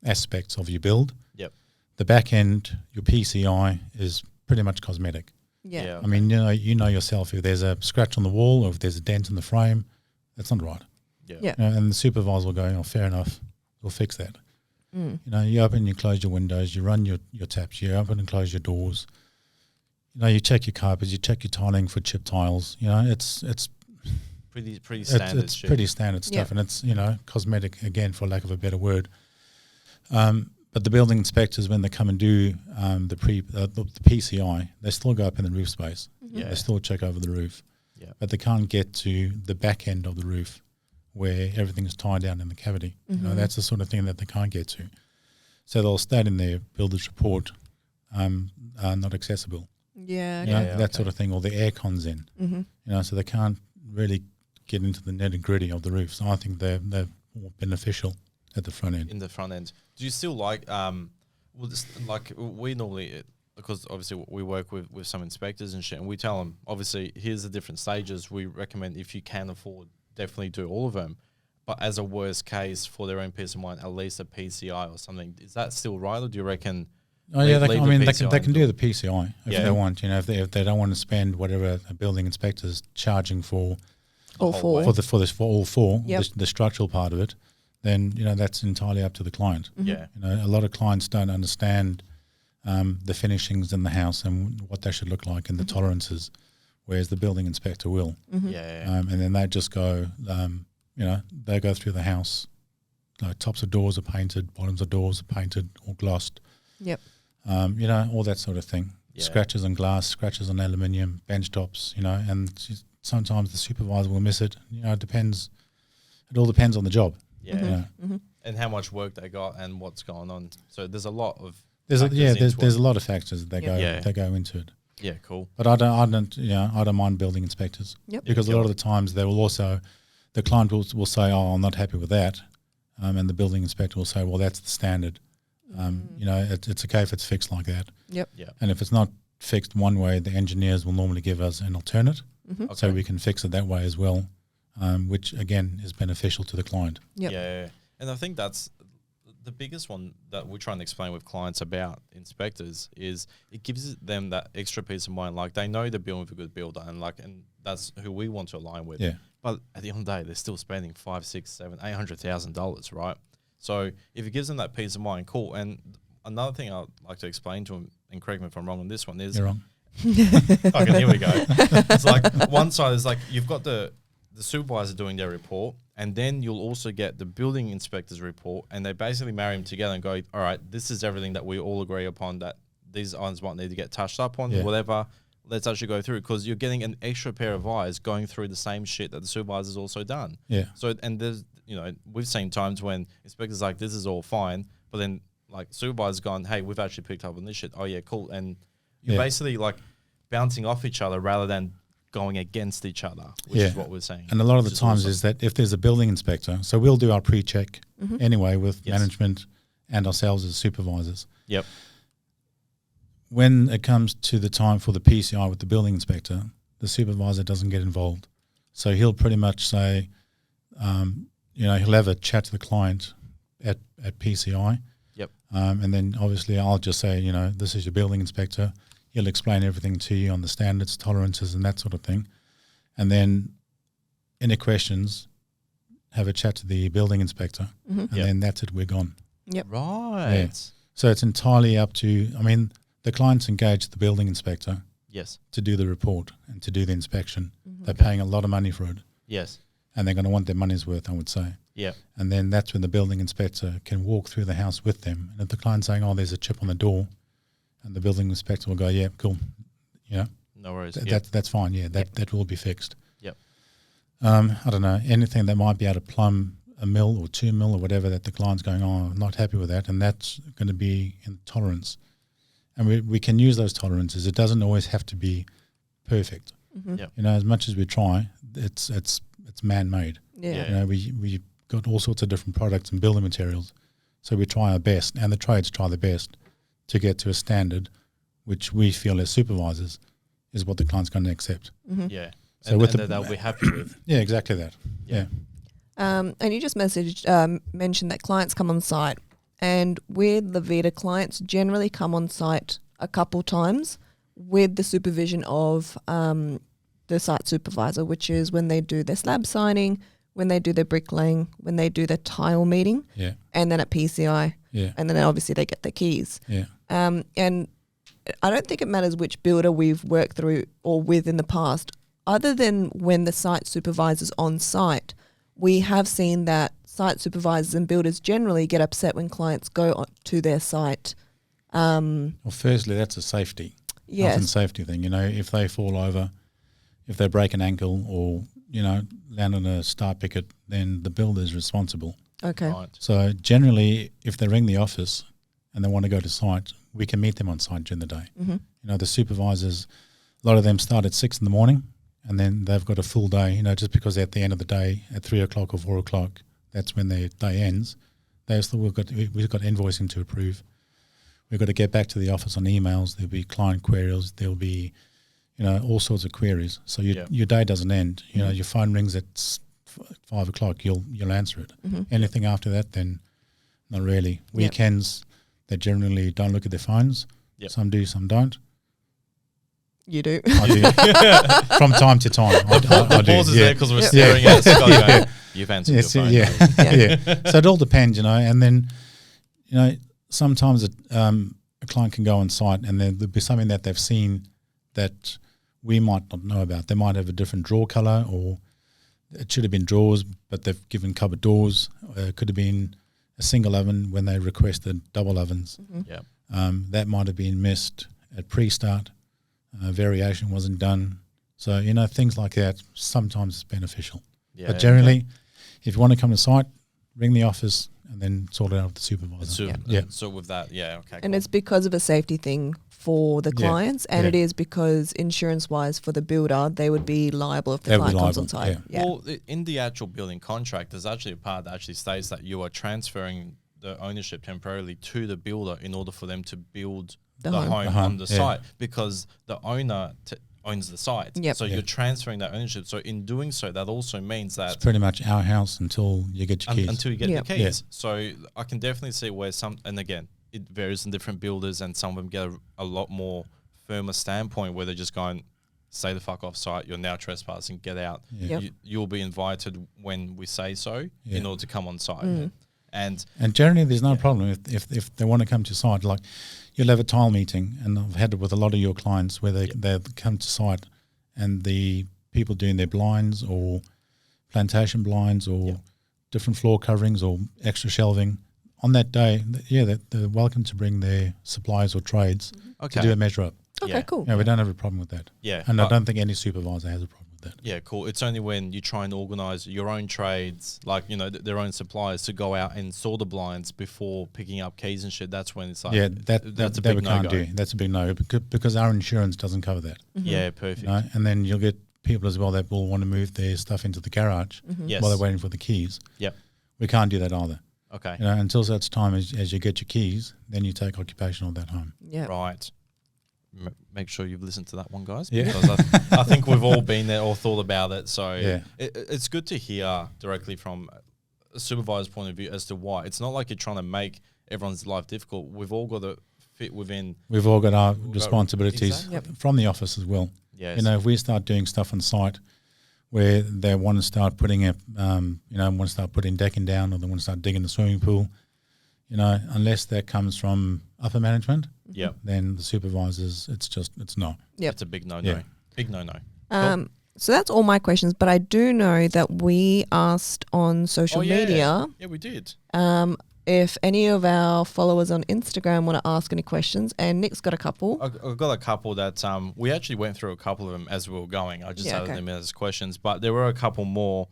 aspects of your build. Yep. The back end, your PCI, is pretty much cosmetic. Yeah. I mean, you know yourself, if there's a scratch on the wall or if there's a dent in the frame, that's not right. Yeah. Yeah. You know, and the supervisor will go, oh, fair enough, we'll fix that. You know, you open and you close your windows, you run your taps, you open and close your doors. You know, you check your carpets, you check your tiling for chip tiles. You know, it's Pretty standard. It's shit. pretty standard stuff, and it's, you know, cosmetic again, for lack of a better word. But the building inspectors, when they come and do the PCI, they still go up in the roof space. Yeah. They still check over the roof, but they can't get to the back end of the roof where everything's tied down in the cavity. You know, that's the sort of thing that they can't get to. So they'll state in their builder's report, not accessible. Yeah. You know, that sort of thing, or the air con's in. You know, so they can't really get into the nitty gritty of the roof. So I think they're more beneficial at the front end. In the front end. Do you still like we normally, because obviously we work with some inspectors and shit, and we tell them, obviously, here's the different stages. We recommend, if you can afford, definitely do all of them. But as a worst case, for their own peace of mind, at least a PCI or something. Is that still right, or do you reckon? Oh yeah, they can do the PCI if they want. You know, if they don't want to spend whatever a building inspector's charging for All four. for all four, Yep. the structural part of it, then, you know, that's entirely up to the client. Yeah. You know, a lot of clients don't understand the finishings in the house and what they should look like and the tolerances, whereas the building inspector will. Yeah. And then they just go, you know, they go through the house. Like tops of doors are painted, bottoms of doors are painted or glossed. Yep. You know, all that sort of thing. Yeah. Scratches on glass, scratches on aluminium, bench tops, you know, and sometimes the supervisor will miss it. You know, it depends. It all depends on the job. Yeah. You know. And how much work they got and what's going on. So there's a lot of There's factors a lot of factors that go into it. Yeah, cool. But I don't mind building inspectors. Yep. Because a lot of the times they will also, the client will say, oh, I'm not happy with that, and the building inspector will say, well, that's the standard. You know, it's okay if it's fixed like that. Yep. Yeah. And if it's not fixed one way, the engineers will normally give us an alternate, so we can fix it that way as well, which again is beneficial to the client. Yep. Yeah. And I think that's the biggest one that we try and explain with clients about inspectors is it gives them that extra peace of mind. Like, they know they're building with a good builder, and that's who we want to align with. Yeah. But at the end of the day, they're still spending $500,000, $600,000, $700,000, $800,000, right? So if it gives them that peace of mind, cool. And another thing I'd like to explain to them, and correct me if I'm wrong on this one, is You're wrong. okay, here we go. It's like one side is like you've got the supervisor doing their report, and then you'll also get the building inspector's report, and they basically marry them together and go, all right, this is everything that we all agree upon, that these items might need to get touched up on, whatever. Let's actually go through, because you're getting an extra pair of eyes going through the same shit that the supervisor's also done. Yeah. So, and there's, we've seen times when inspectors like, this is all fine, but then like supervisor's gone, hey, we've actually picked up on this shit. Oh yeah, cool. And you're basically like bouncing off each other rather than going against each other, which is what we're saying. And a lot of the times is that if there's a building inspector, so we'll do our pre-check anyway with management and ourselves as supervisors. Yep. When it comes to the time for the PCI with the building inspector, the supervisor doesn't get involved. So he'll pretty much say, he'll have a chat to the client at PCI. Yep. And then obviously I'll just say, this is your building inspector. He'll explain everything to you on the standards, tolerances, and that sort of thing. And then any questions, have a chat to the building inspector, and then that's it, we're gone. Yep. Right. Yeah. So it's entirely up to, the clients engage the building inspector to do the report and to do the inspection. They're paying a lot of money for it. Yes. And they're going to want their money's worth, I would say. Yeah. And then that's when the building inspector can walk through the house with them. And if the client's saying, oh, there's a chip on the door, and the building inspector will go, yeah, cool. No worries. That's fine. Yeah, that will be fixed. Yep. I don't know, anything that might be able to plumb a mil or 2 mil or whatever that the client's going, oh, I'm not happy with that. And that's going to be in tolerance. And we can use those tolerances. It doesn't always have to be perfect. Yep. As much as we try, it's man-made. Yeah. We got all sorts of different products and building materials. So we try our best, and the trades try their best to get to a standard which we feel as supervisors is what the client's going to accept. Yeah. So and with that they'll be happy with. Yeah, exactly that. Yeah. And you just mentioned that clients come on site, and with the Vida, clients generally come on site a couple times with the supervision of the site supervisor, which is when they do their slab signing, when they do their bricklaying, when they do their tile meeting, and then at PCI, and then obviously they get their keys. Yeah. And I don't think it matters which builder we've worked through or with in the past, other than when the site supervisor's on site. We have seen that site supervisors and builders generally get upset when clients go to their site. Well, firstly, that's a safety. Yes. Health and safety thing. If they fall over, if they break an ankle or, land on a star picket, then the builder is responsible. Okay. Right. So generally, if they ring the office and they want to go to site, we can meet them on site during the day. The supervisors, a lot of them start at 6 a.m, and then they've got a full day, just because at the end of the day, at 3 o'clock or 4 o'clock, that's when their day ends. We've got invoicing to approve. We've got to get back to the office on emails. There'll be client queries. There'll be, all sorts of queries. So your day doesn't end. Your phone rings at 5 o'clock, you'll answer it. Anything after that, then not really. Weekends, they generally don't look at their phones. Some do, some don't. You do. I do. From time to time. I The do. pause is there because we're staring at Scott going, you've answered your phone. Yeah. So it all depends, and then, sometimes a client can go on site and there'll be something that they've seen that we might not know about. They might have a different drawer colour, or it should have been drawers, but they've given cupboard doors. It could have been a single oven when they requested double ovens. That might have been missed at pre-start. Variation wasn't done. So, things like that, sometimes it's beneficial. But generally, if you want to come to site, ring the office and then sort it out with the supervisor. So with that, okay. And it's because of a safety thing for the clients, and it is because insurance-wise for the builder, they would be liable if the client comes on site. Well, in the actual building contract, there's actually a part that actually states that you are transferring the ownership temporarily to the builder in order for them to build the home on the site, because the owner owns the site. So you're transferring that ownership. So in doing so, that also means that it's pretty much our house until you get your keys. Until you get the keys. So I can definitely see where and again, it varies in different builders, and some of them get a lot more firmer standpoint where they're just going, stay the fuck off site, you're now trespassing, get out. You'll be invited when we say so in order to come on site. And generally, there's no problem if they want to come to site. Like, you'll have a tile meeting, and I've had it with a lot of your clients where they come to site, and the people doing their blinds or plantation blinds or different floor coverings or extra shelving on that day, they're welcome to bring their suppliers or trades to do a measure up. Okay, cool. Yeah, we don't have a problem with that. Yeah, and I don't think any supervisor has a problem with that. Yeah, cool. It's only when you try and organise your own trades, like, their own suppliers, to go out and saw the blinds before picking up keys and shit. That's when it's like, that's a big no-go. That's a big no, because our insurance doesn't cover that. Yeah, perfect. And then you'll get people as well that will want to move their stuff into the garage while they're waiting for the keys. Yep. We can't do that either. Okay. Until such time as you get your keys, then you take occupation of that home. Yeah. Right. Make sure you've listened to that one, guys. Yeah. Because I think we've all been there or thought about it. So Yeah. it's good to hear directly from a supervisor's point of view as to why. It's not like you're trying to make everyone's life difficult. We've all got to fit within. We've all got our responsibilities Exactly. from the office as well. Yes. If we start doing stuff on site where they want to start putting decking down, or they want to start digging the swimming pool, unless that comes from upper management, then the supervisors, it's not. It's a big no-no. Yeah. Big no-no. So that's all my questions, but I do know that we asked on social media. Yeah, we did. If any of our followers on Instagram want to ask any questions, and Nick's got a couple. I've got a couple that we actually went through a couple of them as we were going. I just added them as questions, but there were a couple more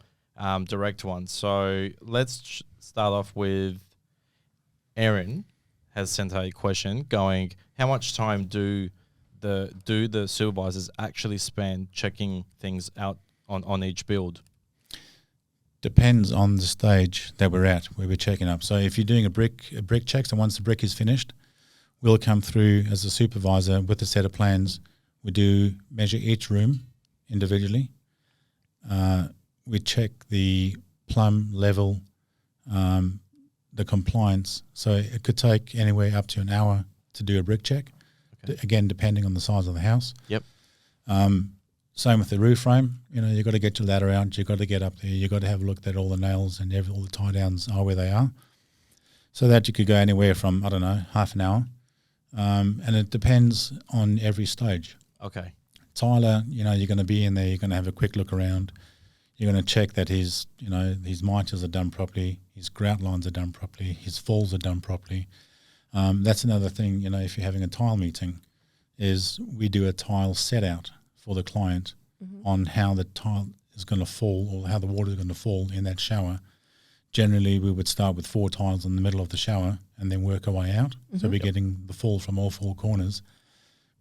direct ones. So let's start off with Erin has sent a question going, how much time do the supervisors actually spend checking things out on each build? Depends on the stage that we're at, where we're checking up. So if you're doing a brick check, so once the brick is finished, we'll come through as a supervisor with a set of plans. We do measure each room individually. We check the plumb level, the compliance. So it could take anywhere up to an hour to do a brick check. Okay. Again, depending on the size of the house. Yep. Same with the roof frame. You've got to get your ladder out. You've got to get up there. You've got to have a look that all the nails and all the tie downs are where they are. So that you could go anywhere from, half an hour. And it depends on every stage. Okay. Tyler, you're going to be in there. You're going to have a quick look around. You're going to check that his miters are done properly. His grout lines are done properly. His falls are done properly. That's another thing, if you're having a tile meeting, is we do a tile set out for the client on how the tile is going to fall, or how the water is going to fall in that shower. Generally, we would start with 4 tiles in the middle of the shower and then work our way out. So we're getting the fall from all 4 corners.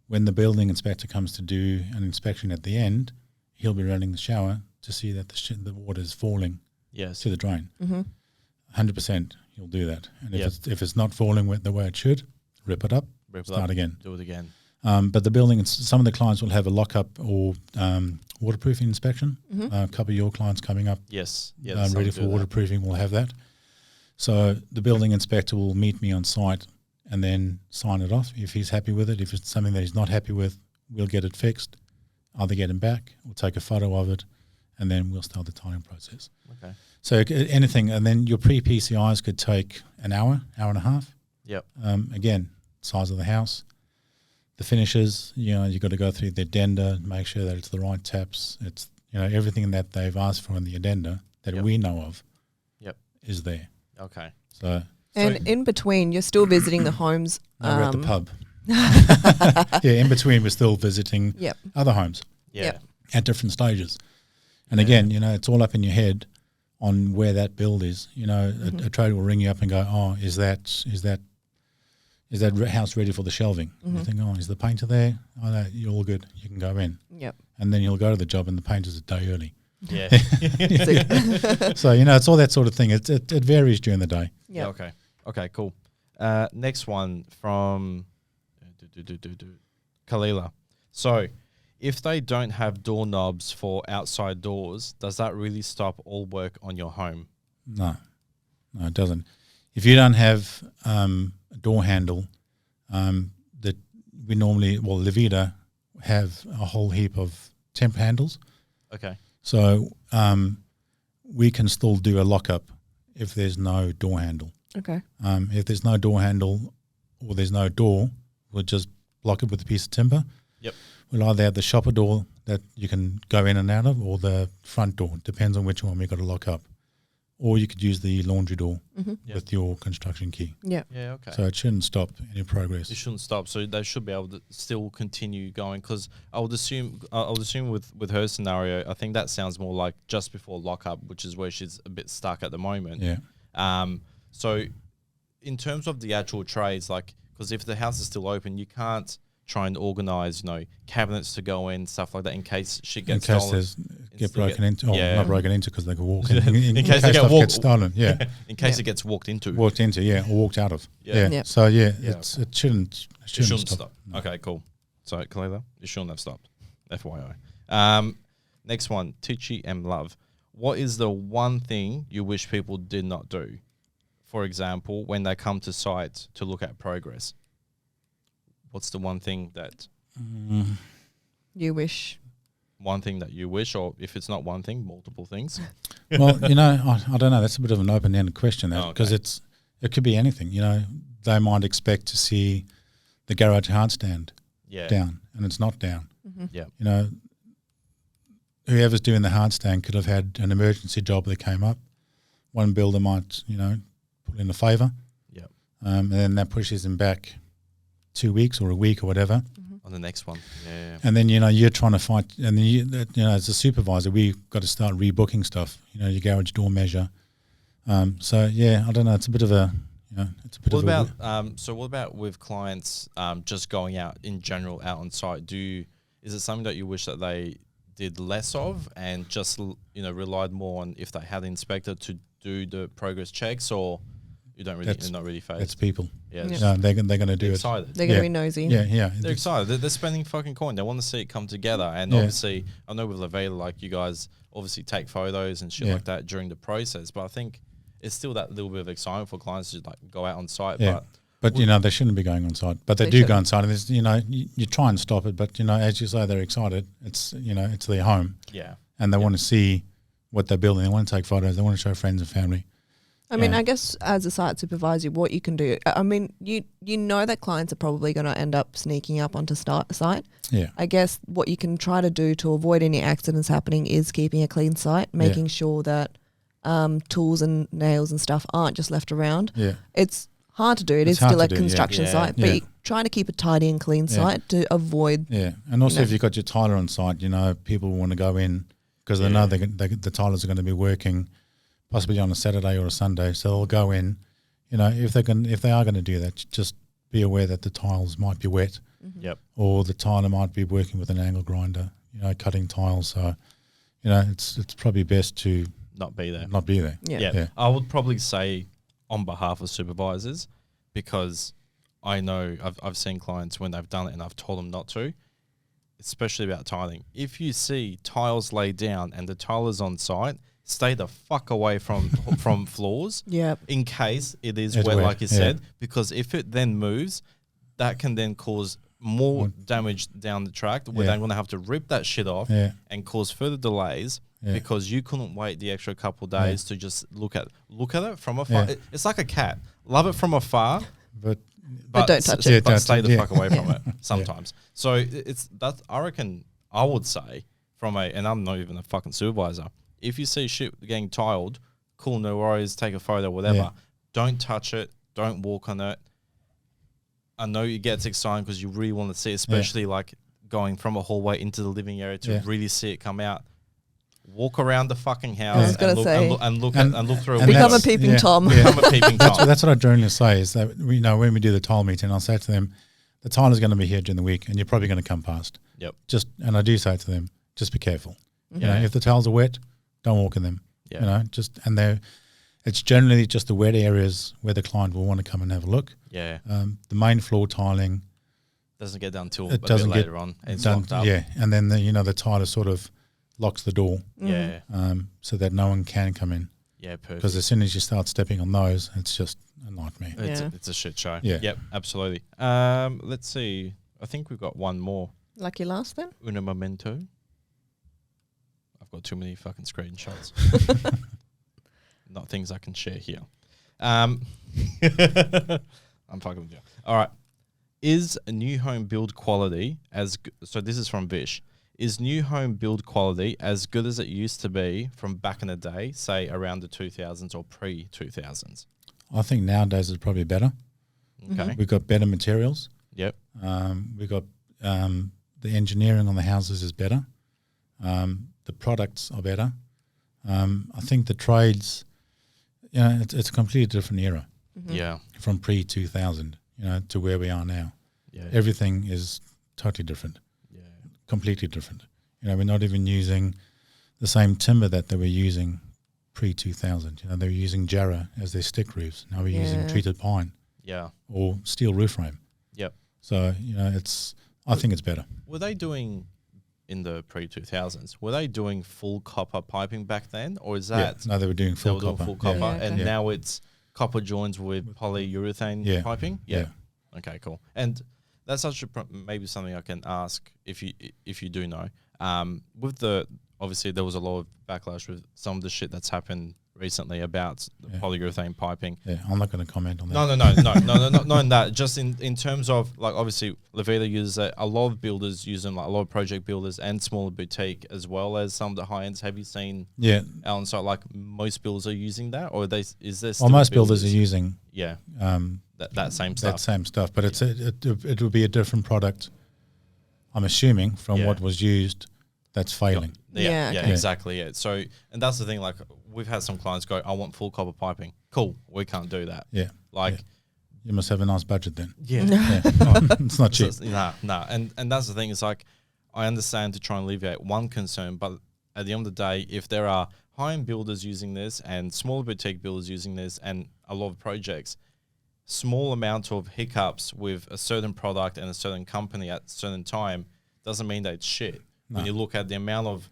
When the building inspector comes to do an inspection at the end, he'll be running the shower to see that the water is falling to the drain. 100% he'll do that. And if it's not falling the way it should, rip it up, start again. Do it again. But the building, some of the clients will have a lockup or waterproofing inspection. A couple of your clients coming up, yes, ready for waterproofing, will have that. So the building inspector will meet me on site and then sign it off if he's happy with it. If it's something that he's not happy with, we'll get it fixed. Either get him back or take a photo of it, and then we'll start the tiling process. Okay. So anything, and then your pre-PCIs could take an hour and a half. Yep. Again, size of the house. The finishes, you've got to go through the addenda, make sure that it's the right taps. It's, everything that they've asked for in the addenda that we know of is there. Okay. So in between, you're still visiting the homes. we're at the pub. In between, we're still visiting other homes at different stages. And again, it's all up in your head on where that build is. A trader will ring you up and go, oh, is that house ready for the shelving? You think, oh, is the painter there? Oh, no, you're all good. You can go in. Yep. And then you'll go to the job and the painter's a day early. Yeah. So, it's all that sort of thing. It varies during the day. Yeah. Okay. Okay, cool. Next one from Kalila. So, if they don't have doorknobs for outside doors, does that really stop all work on your home? No, it doesn't. If you don't have a door handle, that we normally, the Vida have a whole heap of temp handles. Okay. So we can still do a lockup if there's no door handle. Okay. If there's no door handle or there's no door, we'll just block it with a piece of timber. Yep. We'll either have the shopper door that you can go in and out of, or the front door. Depends on which one we've got to lock up. Or you could use the laundry door with your construction key. Yeah. Yeah, okay. So it shouldn't stop any progress. It shouldn't stop, so they should be able to still continue going. Because I would assume with her scenario, I think that sounds more like just before lockup, which is where she's a bit stuck at the moment. Yeah. So in terms of the actual trades, like, because if the house is still open, you can't try and organise, cabinets to go in, stuff like that, in case shit gets stolen. In case get broken into, not broken into because they can walk in. In case they get stolen, yeah. In case it gets walked into. Walked into, yeah, or walked out of. Yeah. So, it shouldn't stop. No. Okay, cool. So, Kalila, it shouldn't have stopped. FYI. Next one, Tichy M. Love. What is the one thing you wish people did not do? For example, when they come to site to look at progress. What's the one thing that you wish? One thing that you wish, or if it's not one thing, multiple things? Well, I don't know. That's a bit of an open-ended question because it could be anything. They might expect to see the garage handstand down, and it's not down. Mm-hmm. Yeah. Whoever's doing the handstand could have had an emergency job that came up. One builder might, put in a favour. Yeah. And then that pushes him back 2 weeks or a week or whatever. On the next one. Yeah. And then, you're trying to fight, and then, as a supervisor, we've got to start rebooking stuff, your garage door measure. I don't know. It's a bit of a, What about with clients just going out in general, out on site? Is it something that you wish that they did less of and just, relied more on if they had an inspector to do the progress checks, or you're not really phased? It's people. Yeah. They're going to do excited. it. They're going to be nosy. Yeah. They're excited. They're spending fucking coin. They want to see it come together. And obviously, I know with Vida, like, you guys obviously take photos and shit like that during the process. But I think it's still that little bit of excitement for clients to go out on site. Yeah. But they shouldn't be going on site. But they do go on site. And you try and stop it. But, as you say, they're excited. It's, it's their home. Yeah. And they want to see what they're building. They want to take photos. They want to show friends and family. I mean, I guess as a site supervisor, what you can do, I mean, you know that clients are probably going to end up sneaking up onto site. Yeah. I guess what you can try to do to avoid any accidents happening is keeping a clean site, making sure that tools and nails and stuff aren't just left around. Yeah. It's hard to do. It's still a construction site, but you're trying to keep a tidy and clean site to avoid. Yeah. And also if you've got your tiler on site, people want to go in because they know the tilers are going to be working possibly on a Saturday or a Sunday, so they'll go in. If they are going to do that, just be aware that the tiles might be wet, or the tiler might be working with an angle grinder, cutting tiles. So, it's probably best to not be there. Yeah. I would probably say on behalf of supervisors, because I know I've seen clients when they've done it and I've told them not to, especially about tiling. If you see tiles laid down and the tiler's on site, stay the fuck away from floors. Yeah. In case it's wet, like you said, because if it then moves, that can then cause more damage down the track, where they're going to have to rip that shit off and cause further delays because you couldn't wait the extra couple of days to just look at it from afar. It's like a cat. Love it from afar, but don't touch it. But stay the fuck away from it sometimes. So it's that, I reckon, I would say and I'm not even a fucking supervisor, if you see shit getting tiled, cool, no worries, take a photo, whatever. Yeah. Don't touch it. Don't walk on it. I know it gets exciting because you really want to see it, especially like going from a hallway into the living area to really see it come out. Walk around the fucking house and look through. Become a peeping Tom. Become a peeping Tom. That's what I generally say is that when we do the tile meeting, I'll say to them, the tiler's going to be here during the week and you're probably going to come past. Yep. And I do say to them, just be careful. If the tiles are wet, don't walk in them. Yeah. It's generally just the wet areas where the client will want to come and have a look. Yeah. The main floor tiling doesn't get done till a bit later on. It's locked up. Yeah, and then the tiler sort of locks the door. Yeah. So that no one can come in. Yeah, perfect. Because as soon as you start stepping on those, it's just a nightmare. It's a shit show. Yeah. Yep, absolutely. Let's see. I think we've got one more. Lucky last then? Una momento. I've got too many fucking screenshots. not things I can share here. I'm fucking with you. All right. Is a new home build quality so this is from Vish. Is new home build quality as good as it used to be from back in the day, say around the 2000s or pre-2000s? I think nowadays it's probably better. Okay. We've got better materials. Yep. We've got the engineering on the houses is better. The products are better. I think the trades, it's a completely different era Yeah. from pre-2000, to where we are now. Yeah. Everything is totally different, Yeah. completely different. We're not even using the same timber that they were using pre-2000. They were using jarrah as their stick roofs. Now we're using treated pine Yeah. or steel roof frame. Yep. So, I think it's better. Were they doing, in the pre-2000s, were they doing full copper piping back then? Or is that... No, they were doing full doing copper. full copper, Yeah, okay. and now it's copper joints with polyurethane piping? Yeah. Okay, cool. And that's actually maybe something I can ask if you do know. Obviously there was a lot of backlash with some of the shit that's happened recently about the polyurethane piping. Yeah, I'm not going to comment on that. No, not in that. Just in terms of, like, obviously Vida uses it. A lot of builders use them, like a lot of project builders and smaller boutique, as well as some of the high ends. Have you seen? Yeah. Alan, so like most builders are using that, or is there? Well, most builders are using that same stuff. That same stuff, but it would be a different product, I'm assuming, from what was used that's failing. Yeah, okay. exactly. Yeah. So, and that's the thing. Like, we've had some clients go, "I want full copper piping." Cool, we can't do that. Yeah. Like, you must have a nice budget then. yeah, It's not cheap. Nah. And that's the thing. It's like, I understand to try and alleviate one concern, but at the end of the day, if there are high-end builders using this and smaller boutique builders using this, and a lot of projects, small amount of hiccups with a certain product and a certain company at a certain time doesn't mean that it's shit. No. When you look at the amount of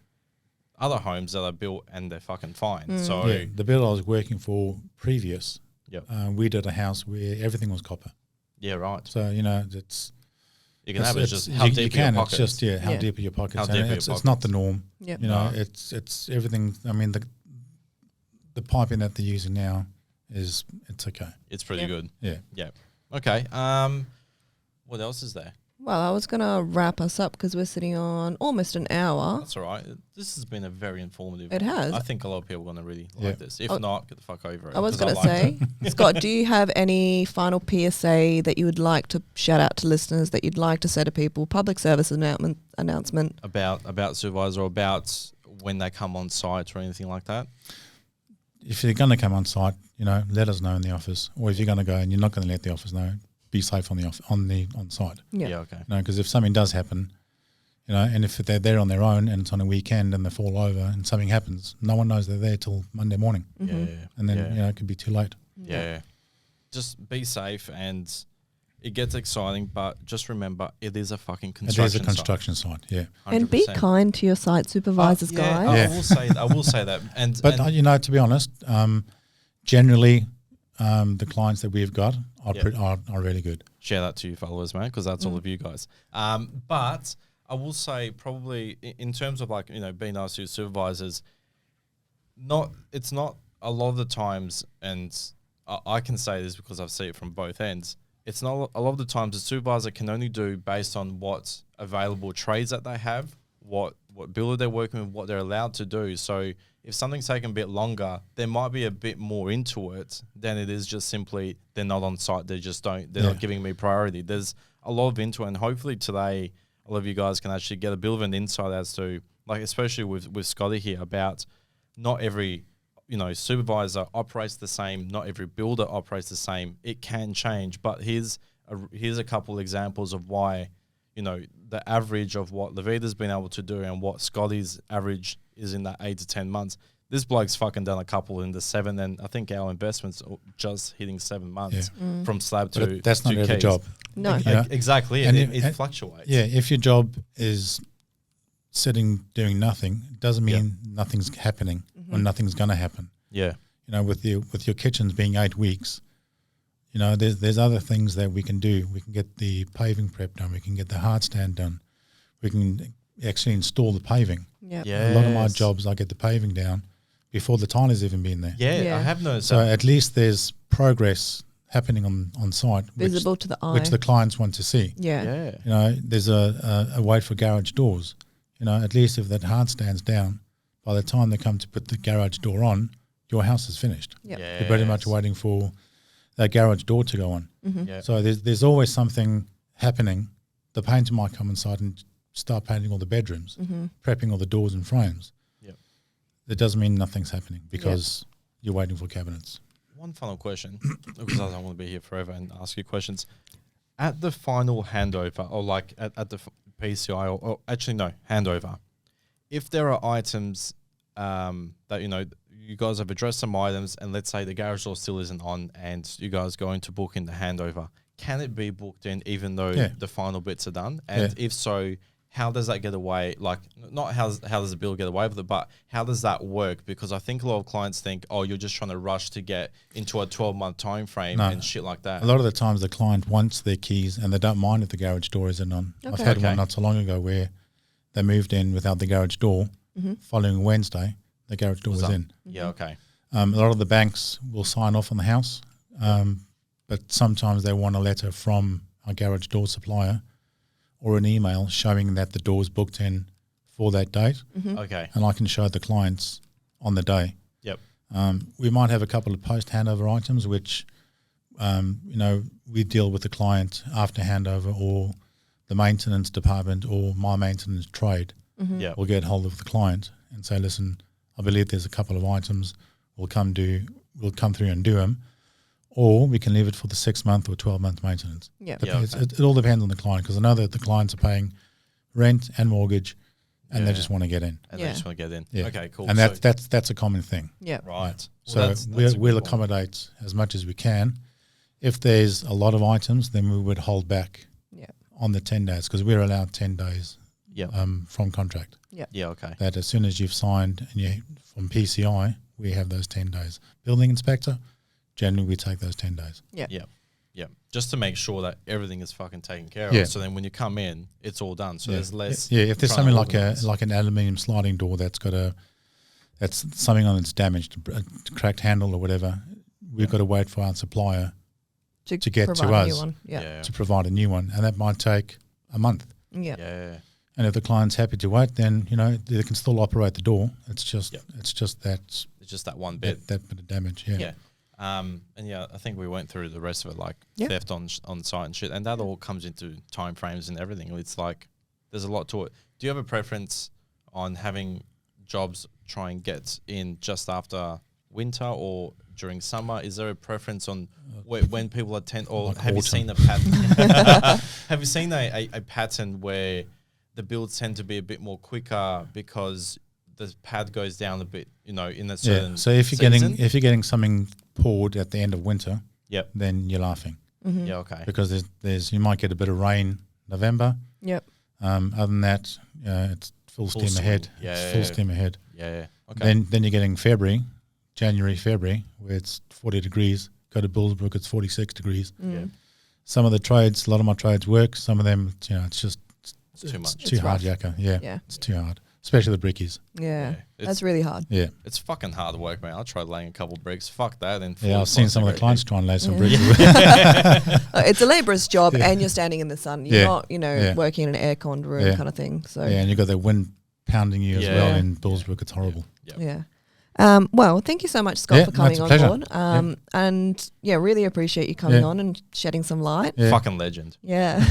other homes that are built and they're fucking fine. So the builder I was working for previous, Yep. We did a house where everything was copper. yeah, right. So, it's... You can have it just you, how you deep can, are your it's pockets. just, how deep are your pockets. How And deep are your it's not the pockets. norm. Yep. No. It's everything. I mean, the piping that they're using now it's okay. It's pretty Yep. good. Yeah. Yeah. Okay. What else is there? Well, I was going to wrap us up because we're sitting on almost an hour. That's all right. This has been a very informative. It has. I think a lot of people are going to really Yeah. like this. If Oh, not, get the fuck over it. I was 'cause going to liked say, it. Scott, do you have any final PSA that you would like to shout out to listeners, that you'd like to say to people, public service announcement? about supervisor, or about when they come on site or anything like that. If you're going to come on site, let us know in the office. Or if you're going to go and you're not going to let the office know, be safe on site. Yeah. Okay. Because if something does happen, and if they're there on their own and it's on a weekend and they fall over and something happens, no one knows they're there till Monday morning. Yeah. And then, it could be too late. Yeah. Just be safe, and it gets exciting, but just remember, it is a fucking construction It is a construction site, yeah. And be 100%. kind to your site supervisors, guys. Yeah. I will say that. And But, to be honest, generally the clients that we've got are really good. share that to your followers, man, because that's all of you guys. But I will say, probably in terms of being nice to your supervisors, it's not a lot of the times, and I can say this because I've seen it from both ends. It's not a lot of the times the supervisor can only do based on what available trades that they have, what builder they're working with, what they're allowed to do. So if something's taking a bit longer, there might be a bit more into it than it is just simply they're not on site. They're not giving me priority. There's a lot of into it, and hopefully today a lot of you guys can actually get a bit of an insight as to, especially with Scotty here, about not every supervisor operates the same. Not every builder operates the same. It can change, but here's a couple examples of why, the average of what Vida's been able to do and what Scotty's average is in that 8 to 10 months. This bloke's fucking done a couple in the 7, and I think our investment's just hitting 7 months from slab to But that's not to every keys. job. No. Exactly. And it fluctuates. Yeah, if your job is sitting doing nothing, it doesn't mean nothing's happening or nothing's going to happen. Yeah. With your kitchens being 8 weeks, there's other things that we can do. We can get the paving prep done. We can get the hard stand done. We can actually install the paving. Yeah. Yeah. A lot of my jobs, I get the paving down before the tiler's even been there. Yeah, I have noticed So that. at least there's progress happening on site, Visible to the eye. which the clients want to see. Yeah. Yeah. You know, there's a wait for garage doors. You know, at least if that hard stands down, by the time they come to put the garage door on, your house is finished. Yep. You're pretty much waiting for that garage door to go on. Yeah. So there's always something happening. The painter might come inside and start painting all the bedrooms, prepping all the doors and frames. Yep. That doesn't mean nothing's happening because you're waiting for cabinets. One final question, because I don't want to be here forever and ask you questions. At the final handover, or like at the PCI, or actually no, handover, if there are items that, you know, you guys have addressed some items, and let's say the garage door still isn't on and you guys go in to book in the handover, can it be booked in even though the final bits are done? And if so, how does that get away? Like, not how does the bill get away with it, but how does that work? Because I think a lot of clients think, oh, you're just trying to rush to get into a 12-month time frame and shit like that. A lot of the times the client wants their keys and they don't mind if the garage door isn't on. I've had one not so long ago where they moved in without the garage door. Following Wednesday, the garage door was in. Yeah, okay. A lot of the banks will sign off on the house, but sometimes they want a letter from a garage door supplier or an email showing that the door's booked in for that date. Okay. And I can show the clients on the day. Yep. We might have a couple of post-handover items which, you know, we deal with the client after handover, or the maintenance department or my maintenance trade Yeah. will get hold of the client and say, listen, I believe there's a couple of items, we'll come through and do them, or we can leave it for the 6-month or 12-month maintenance. Yeah. It all depends on the client, because I know that the clients are paying rent and mortgage and they just want to get in. And they just want to get in. Yeah. Okay, cool. And that's a common thing. Yeah. Right. So Well, that's a we'll good point. accommodate as much as we can. If there's a lot of items, then we would hold back on the 10 days, because we're allowed 10 days from contract. Yeah, okay. That as soon as you've signed and you from PCI, we have those 10 days. Building inspector, generally we take those 10 days. Yeah. Just to make sure that everything is fucking taken care Yeah. of. So then when you come in, it's all done. So there's less. Yeah, if there's trying something to like an aluminium sliding door that's something on it's damaged, a cracked handle or whatever, we've got to wait for our supplier to get to provide a new us one. Yeah. to provide a new one, and that might take a month. Yeah. Yeah. And if the client's happy to wait, then you know they can still operate the door. It's just It's just that one bit. that bit of damage. Yeah. Yeah. And I think we went through the rest of it, like theft on site and shit, and that all comes into time frames and everything. It's like there's a lot to it. Do you have a preference on having jobs try and get in just after winter or during summer? Is there a preference on when people attend, or Like have you autumn. seen a pattern? Have you seen a pattern where the builds tend to be a bit more quicker because the pad goes down a bit, you know, in a certain So if season? you're getting something poured at the end of winter, Yep. then you're laughing Yeah, okay. because there's you might get a bit of rain November. Yep. Other than that, it's full steam swing. ahead. Yeah, It's yeah, full yeah. steam ahead. Yeah. Okay. Then you're getting January, February, where it's 40 degrees. Go to Bullsbrook, it's 46 degrees. Yeah. Some of the trades, a lot of my trades work. Some of them, you know, it's just It's too much. It's too hard, rough. Yakka. Yeah, Yeah. it's too hard, especially the brickies. Yeah. It's- That's really hard. Yeah, It's fucking hard work, man. I tried laying a couple bricks. Fuck that. And yeah. I've seen some of the clients try and lay some Yeah. bricks. It's a labourer's job and you're standing in the sun. You're Yeah. not, Yeah. working in an air-conned room Yeah. kind of thing. So, Yeah, and you got the wind pounding you as Yeah. well in Bullsbrook. It's horrible. yeah. Well, thank you so much, Scott, Yeah, for coming no, on it's a board. pleasure. And really appreciate you coming Yeah. on and shedding some light. Yeah. Fucking legend. Yeah.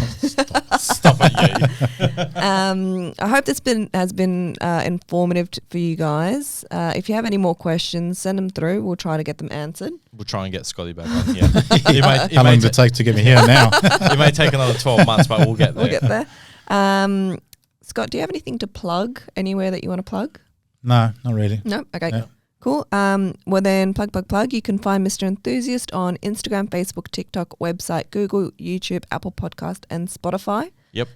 Stop it, yeah. I hope this has been informative for you guys. If you have any more questions, send them through. We'll try to get them answered. We'll try and get Scotty back on here. It How long does it take to get me here now? may take another 12 months, but we'll get there. We'll get there. Scott, do you have anything to plug? Anywhere that you want to plug? No, not really. No? Okay. No. Cool. Well then, plug. You can find Mr. Enthusiast on Instagram, Facebook, TikTok, website, Google, YouTube, Apple Podcast, and Spotify. Yep.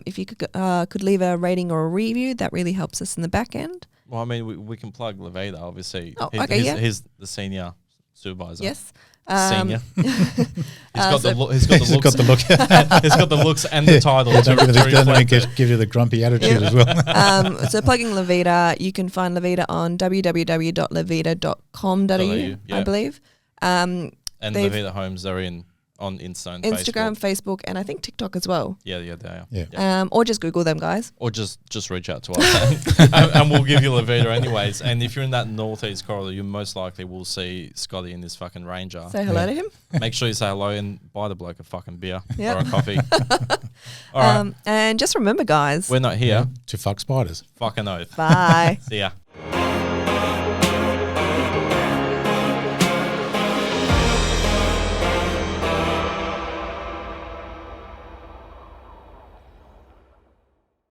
If you could leave a rating or a review, that really helps us in the back end. Well, I mean, we can plug Vida, obviously. Oh, okay, yeah. He's the senior Supervisor. Yes. Senior. He's got so- the look. He's got the He's looks. got the look. He's got the looks and the title to, Don't to reflect it. give you the grumpy attitude as well. So plugging Lavida, you can find Lavida on www.lavida.com.au, Yeah. I believe. And They've- Vida Homes are on Insta and Instagram, Facebook. Facebook, and I think TikTok as well. Yeah, they are. Yeah. Or just Google them, guys. Or just reach out to us and we'll give you Lavida anyways. And if you're in that northeast corridor, you most likely will see Scotty in this fucking Ranger. Say hello to him. Make sure you say hello and buy the bloke a fucking beer Yep. or a coffee. All right. And just remember, guys. We're not here. To fuck spiders. Fucking oath. Bye. See ya.